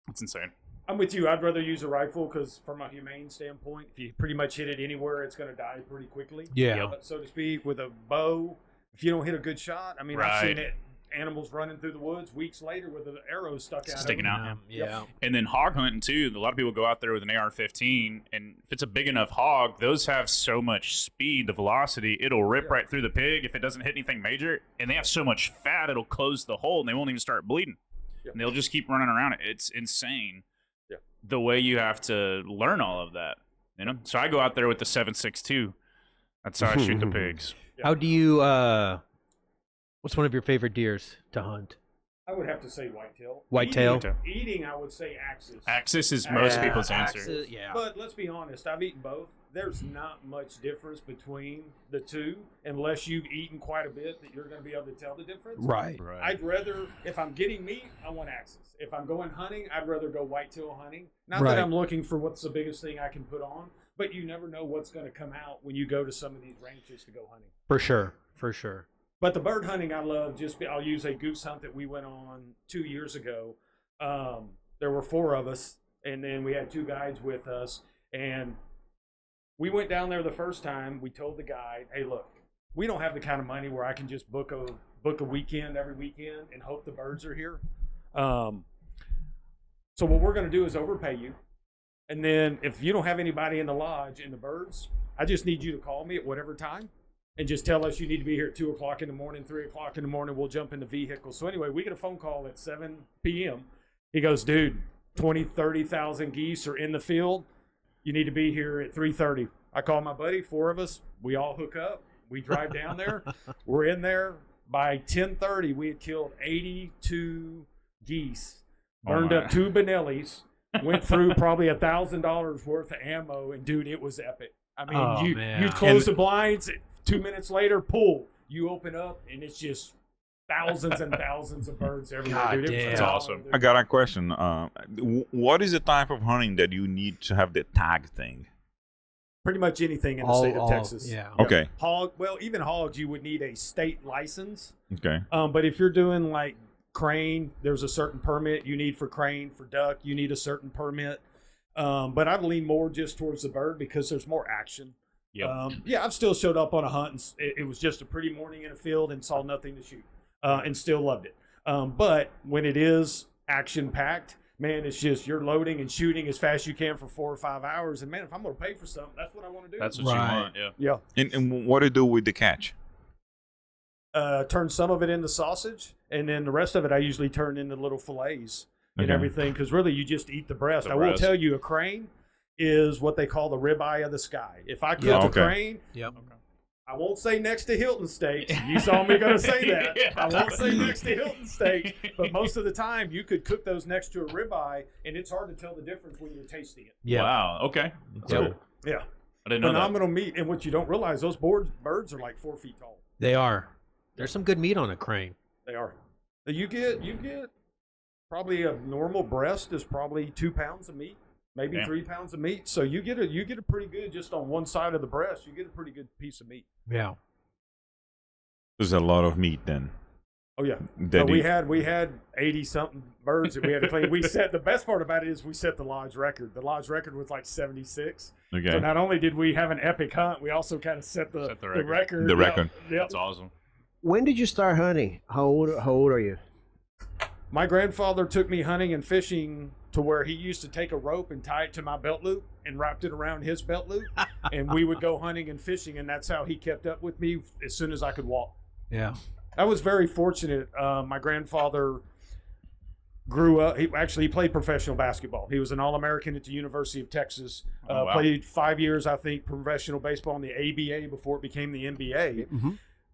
Speaker 5: It's insane.
Speaker 2: I'm with you. I'd rather use a rifle because from a humane standpoint, if you pretty much hit it anywhere, it's going to die pretty quickly.
Speaker 1: Yeah.
Speaker 2: So to speak, with a bow, if you don't hit a good shot, I mean, I've
Speaker 5: Right.
Speaker 2: seen it. Animals running through the woods weeks later with an arrow
Speaker 5: Sticking out.
Speaker 1: Yeah.
Speaker 5: And then hog hunting too. A lot of people go out there with an AR-15, and if it's a big enough hog, those have so much speed, the velocity, it'll rip right through the pig if it doesn't hit anything major. And they have so much fat, it'll close the hole, and they won't even start bleeding. And they'll just keep running around it. It's insane.
Speaker 2: Yeah.
Speaker 5: The way you have to learn all of that, you know. So I go out there with the 7.62. That's how I shoot the pigs.
Speaker 1: How do you? What's one of your favorite deers to hunt?
Speaker 2: I would have to say whitetail.
Speaker 1: Whitetail.
Speaker 2: Eating, I would say axis.
Speaker 5: Axis is most people's answer.
Speaker 1: Axis, yeah.
Speaker 2: But let's be honest, I've eaten both. There's not much difference between the two unless you've eaten quite a bit that you're going to be able to tell the difference.
Speaker 1: Right.
Speaker 2: I'd rather, if I'm getting meat, I want axis. If I'm going hunting, I'd rather go whitetail hunting. Not that I'm looking for what's the biggest thing I can put on, but you never know what's going to come out when you go to some of these ranches to go hunting.
Speaker 1: For sure. For sure.
Speaker 2: But the bird hunting I love, I'll use a goose hunt that we went on 2 years ago. There were 4 of us, and then we had 2 guides with us. And we went down there the first time. We told the guide, hey, look, we don't have the kind of money where I can just book a weekend every weekend and hope the birds are here. So what we're going to do is overpay you. And then if you don't have anybody in the lodge and the birds, I just need you to call me at whatever time. And just tell us you need to be here at 2 o'clock in the morning, 3 o'clock in the morning. We'll jump in the vehicle. So anyway, we get a phone call at 7 p.m. He goes, dude, 20, 30,000 geese are in the field. You need to be here at 3:30. I call my buddy, 4 of us. We all hook up. We drive down there. We're in there. By 10:30, we had killed 82 geese, burned up 2 Benellis, went through probably $1,000 worth of ammo. And, dude, it was epic. I mean, you close the blinds. 2 minutes later, pull. You open up, and it's just thousands and thousands of birds everywhere.
Speaker 1: God
Speaker 2: dude.
Speaker 1: damn.
Speaker 5: It's awesome.
Speaker 3: I got a question. What is the type of hunting that you need to have the tag thing?
Speaker 2: Pretty much anything in the state of Texas.
Speaker 1: Yeah.
Speaker 3: Okay.
Speaker 2: Even hogs, you would need a state license.
Speaker 3: Okay.
Speaker 2: But if you're doing like crane, there's a certain permit you need for crane. For duck, you need a certain permit. But I'd lean more just towards the bird because there's more action.
Speaker 5: Yep.
Speaker 2: I've still showed up on a hunt, and it was just a pretty morning in a field and saw nothing to shoot, and still loved it. But when it is action-packed, man, it's just you're loading and shooting as fast as you can for 4 or 5 hours. And, man, if I'm going to pay for something, that's what I want to do.
Speaker 5: That's what you want, yeah.
Speaker 2: Yeah.
Speaker 3: And what do you do with the catch?
Speaker 2: Turn some of it into sausage, and then the rest of it I usually turn into little fillets and everything, because really you just eat the breast. I will tell you, a crane is what they call the ribeye of the sky. If I kill the crane, I won't say next to Hilton steaks. You saw me going to say that. I won't say next to Hilton steaks. But most of the time, you could cook those next to a ribeye, and it's hard to tell the difference when you're tasting it.
Speaker 1: Yeah.
Speaker 5: Wow. Okay. So,
Speaker 2: Yeah.
Speaker 5: I didn't know that.
Speaker 2: Phenomenal meat. And what you don't realize, those birds are like 4 feet tall.
Speaker 1: They are. There's some good meat on a crane.
Speaker 2: They are. You get probably a normal breast is probably 2 pounds of meat, maybe 3 pounds of meat. So you get a pretty good, just on one side of the breast, you get a pretty good piece of meat.
Speaker 1: Yeah.
Speaker 3: There's a lot of meat then.
Speaker 2: Oh yeah.
Speaker 3: That
Speaker 2: We had 80 something birds that we had to clean. The best part about it is we set the lodge record. The lodge record was like 76.
Speaker 3: Okay.
Speaker 2: So not only did we have an epic hunt, we also kind of set the record.
Speaker 3: The record.
Speaker 2: Yep.
Speaker 5: That's awesome.
Speaker 4: When did you start hunting? How old are you?
Speaker 2: My grandfather took me hunting and fishing to where he used to take a rope and tie it to my belt loop and wrapped it around his belt loop. And we would go hunting and fishing, and that's how he kept up with me as soon as I could walk.
Speaker 1: Yeah.
Speaker 2: I was very fortunate. My grandfather grew up. He played professional basketball. He was an All-American at the University of Texas.
Speaker 5: Wow.
Speaker 2: Played 5 years, I think, professional baseball in the ABA before it became the NBA.
Speaker 4: Mm-hmm.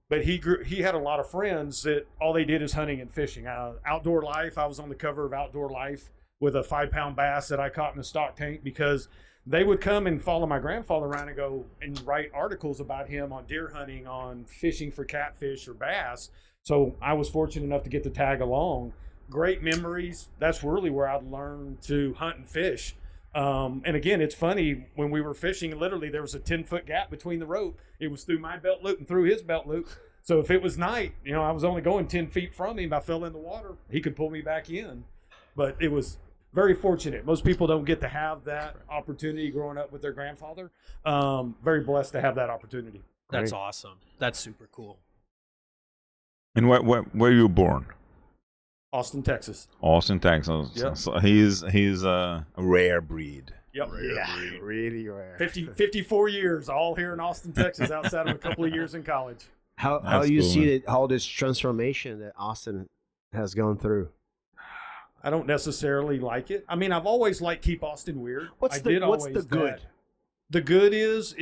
Speaker 2: But he had a lot of friends that all they did is hunting and fishing. Outdoor Life, I was on the cover of Outdoor Life with a 5-pound bass that I caught in a stock tank because they would come and follow my grandfather around and go and write articles about him on deer hunting, on fishing for catfish or bass. So I was fortunate enough to get to tag along. Great memories. That's really where I learned to hunt and fish. And again, it's funny, when we were fishing, literally there was a 10-foot gap between the rope. It was through my belt loop and through his belt loop. So if it was night, I was only going 10 feet from him. I fell in the water. He could pull me back in. But it was very fortunate. Most people don't get to have that opportunity growing up with their grandfather. Very blessed to have that opportunity.
Speaker 1: That's awesome. That's super cool.
Speaker 3: And where were you born?
Speaker 2: Austin, Texas.
Speaker 3: Austin, Texas.
Speaker 2: Yep.
Speaker 3: So he's a rare breed.
Speaker 2: Yep.
Speaker 4: Really rare.
Speaker 2: 54 years, all here in Austin, Texas, outside of a couple of years in college.
Speaker 4: How
Speaker 3: That's
Speaker 4: you
Speaker 3: cool,
Speaker 4: see how this transformation that Austin has gone through?
Speaker 2: I don't necessarily like it. I mean, I've always liked Keep Austin Weird.
Speaker 4: What's the good?
Speaker 2: The good is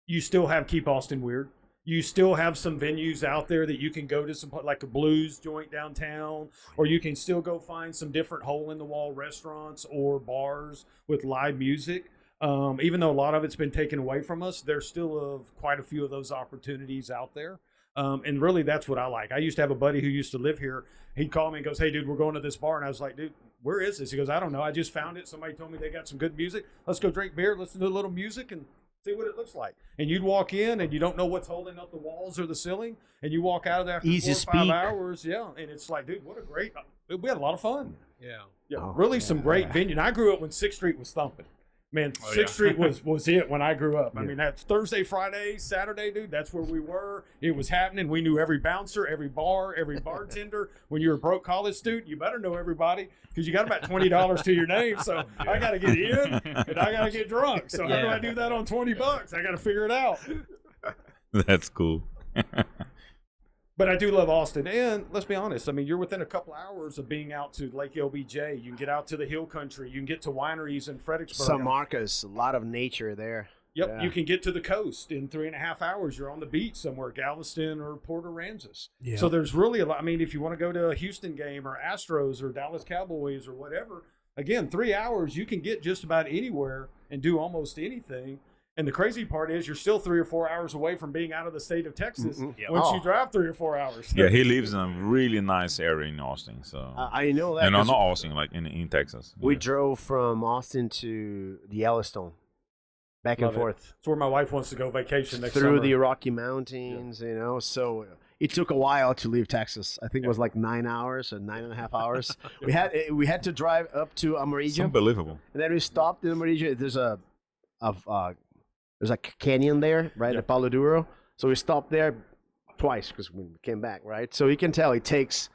Speaker 2: you still have Keep Austin Weird. You still have some venues out there that you can go to, some like a blues joint downtown, or you can still go find some different hole-in-the-wall restaurants or bars with live music. Even though a lot of it's been taken away from us, there's still quite a few of those opportunities out there. And really, that's what I like. I used to have a buddy who used to live here. He'd call me and goes, "Hey, dude, we're going to this bar." And I was like, "Dude, where is this?" He goes, "I don't know. I just found it. Somebody told me they got some good music. Let's go drink beer, listen to a little music, and see what it looks like." And you'd walk in, and you don't know what's holding up the walls or the ceiling, and you walk out of there after
Speaker 4: Easy
Speaker 2: 4 or 5
Speaker 4: speak.
Speaker 2: hours. Yeah, and it's like, dude, what a great – we had a lot of fun.
Speaker 1: Yeah.
Speaker 2: Yeah,
Speaker 4: Oh,
Speaker 2: really some great venue. And I grew up when 6th Street was thumping. Man, 6th Street was it when I grew up. I mean, that's Thursday, Friday, Saturday, dude. That's where we were. It was happening. We knew every bouncer, every bar, every bartender. When you're a broke college student, you better know everybody because you got about $20 to your name. So I got to get in and I got to get drunk. So how do I do that on $20? I got to figure it out.
Speaker 3: That's cool.
Speaker 2: But I do love Austin. And let's be honest, I mean, you're within a couple hours of being out to Lake LBJ. You can get out to the Hill Country. You can get to wineries in Fredericksburg.
Speaker 4: San Marcos, a lot of nature there.
Speaker 2: Yep,
Speaker 4: Yeah.
Speaker 2: you can get to the coast in 3.5 hours. You're on the beach somewhere, Galveston or Port Aransas.
Speaker 1: Yeah.
Speaker 2: So there's really a lot. I mean, if you want to go to a Houston game or Astros or Dallas Cowboys or whatever, again, 3 hours, you can get just about anywhere and do almost anything. And the crazy part is you're still 3 or 4 hours away from being out of the state of Texas once you drive 3 or 4 hours.
Speaker 3: Yeah, he lives in a really nice area in Austin. So
Speaker 4: I know that.
Speaker 3: no,
Speaker 4: 'cause
Speaker 3: not Austin, like in Texas.
Speaker 4: we
Speaker 3: Yeah.
Speaker 4: drove from Austin to the Yellowstone, back
Speaker 2: Love
Speaker 4: and
Speaker 2: it.
Speaker 4: forth
Speaker 2: It's where my wife wants to go vacation next
Speaker 4: through
Speaker 2: summer.
Speaker 4: the Rocky Mountains. You know, so it took a while to leave Texas. I think it was like 9 hours or 9.5 hours. we had to drive up to
Speaker 3: It's
Speaker 4: Amarillo,
Speaker 3: unbelievable.
Speaker 4: and then we stopped in Amarillo. There's a canyon there, right at Palo Duro. So we stopped there twice because we came back, right? So you can tell it takes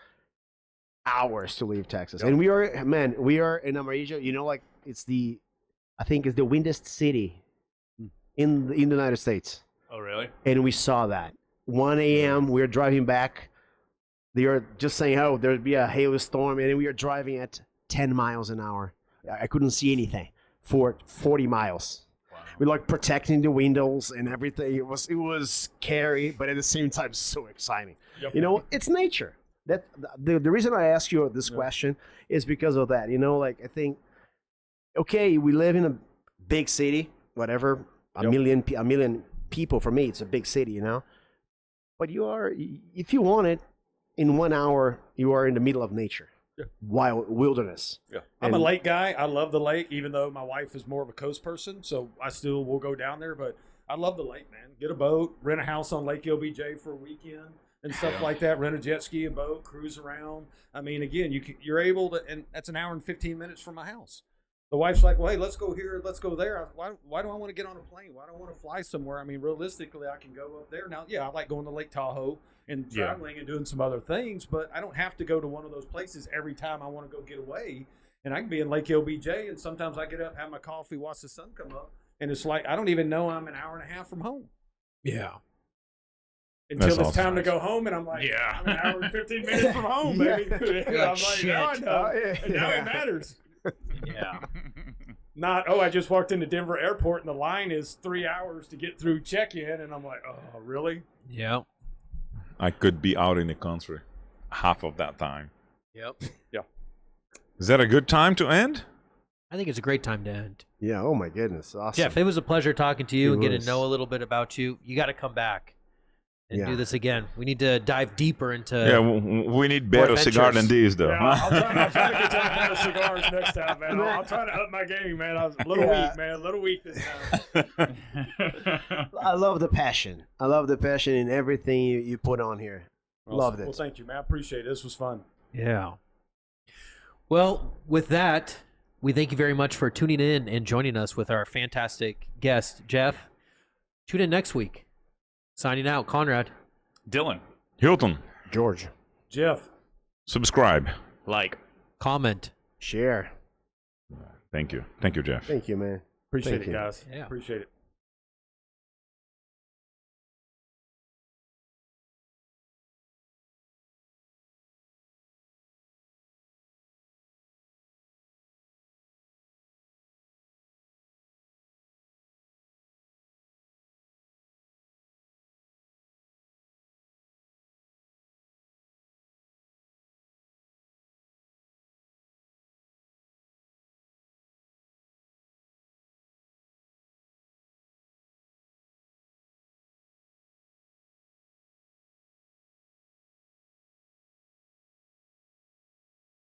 Speaker 4: hours to leave Texas. And we are in Amarillo. You know, like I think it's the windiest city in the United States.
Speaker 5: Oh, really?
Speaker 4: And we saw that 1 a.m. We were driving back. They were just saying, "Oh, there'd be a hailstorm," and we were driving at 10 miles an hour. I couldn't see anything for 40 miles. we like protecting the windows and everything. It was scary, but at the same time so exciting.
Speaker 2: Yep.
Speaker 4: You know, it's nature. That the reason I ask you this question is because of that. You know, like I think, okay, we live in a big city, whatever, a million people. For me, it's a big city, you know. But you are, if you want it, in 1 hour, you are in the middle of nature, wild wilderness.
Speaker 2: Yeah, I'm a lake guy. I love the lake, even though my wife is more of a coast person. So I still will go down there, but I love the lake, man. Get a boat, rent a house on Lake LBJ for a weekend. And stuff like that. Rent a jet ski, a boat, cruise around. I mean, again, you're able to, and that's an hour and 15 minutes from my house. The wife's like, well, hey, let's go here, let's go there. Why do I want to get on a plane? Why do I want to fly somewhere? I mean, realistically, I can go up there. Now, yeah, I like going to Lake Tahoe and traveling and doing some other things, but I don't have to go to one of those places every time I want to go get away. And I can be in Lake LBJ, and sometimes I get up, have my coffee, watch the sun come up, and it's like I don't even know I'm an hour and a half from home.
Speaker 1: Yeah.
Speaker 2: Until
Speaker 3: That's
Speaker 2: it's
Speaker 3: awesome.
Speaker 2: time to go home, and I'm like, I'm an hour and 15 minutes from home, baby. And I'm like, now I know. And now it matters.
Speaker 1: Yeah.
Speaker 2: Not, I just walked into Denver Airport, and the line is 3 hours to get through check-in, and I'm like, oh, really?
Speaker 1: Yeah.
Speaker 3: I could be out in the country half of that time.
Speaker 1: Yep.
Speaker 2: Yeah.
Speaker 3: Is that a good time to end?
Speaker 1: I think it's a great time to end.
Speaker 4: Yeah. Oh my goodness. Awesome.
Speaker 1: Jeff, it was a pleasure talking to you
Speaker 4: It
Speaker 1: and getting
Speaker 4: was.
Speaker 1: to know a little bit about you. You got to come back and
Speaker 4: Yeah.
Speaker 1: do this again. We need to dive deeper into.
Speaker 3: Yeah, we need better cigar than these, though.
Speaker 2: Yeah, I'll try to get to better cigars next time, man. I'll try to up my game, man. I was a little weak, man. A little weak this time.
Speaker 4: I love the passion. I love the passion in everything you put on here. Loved it.
Speaker 2: Well, thank you, man. I appreciate it. This was fun.
Speaker 1: Yeah. Well, with that, we thank you very much for tuning in and joining us with our fantastic guest, Jeff. Tune in next week. Signing out, Conrad.
Speaker 5: Dylan.
Speaker 3: Hilton,
Speaker 4: George,
Speaker 2: Jeff.
Speaker 3: subscribe.
Speaker 5: Like.
Speaker 1: Comment.
Speaker 4: share.
Speaker 3: Thank you. Thank you, Jeff.
Speaker 4: Thank you, man.
Speaker 2: Appreciate
Speaker 4: Thank
Speaker 2: it,
Speaker 4: you.
Speaker 2: guys.
Speaker 1: Yeah.
Speaker 2: Appreciate it.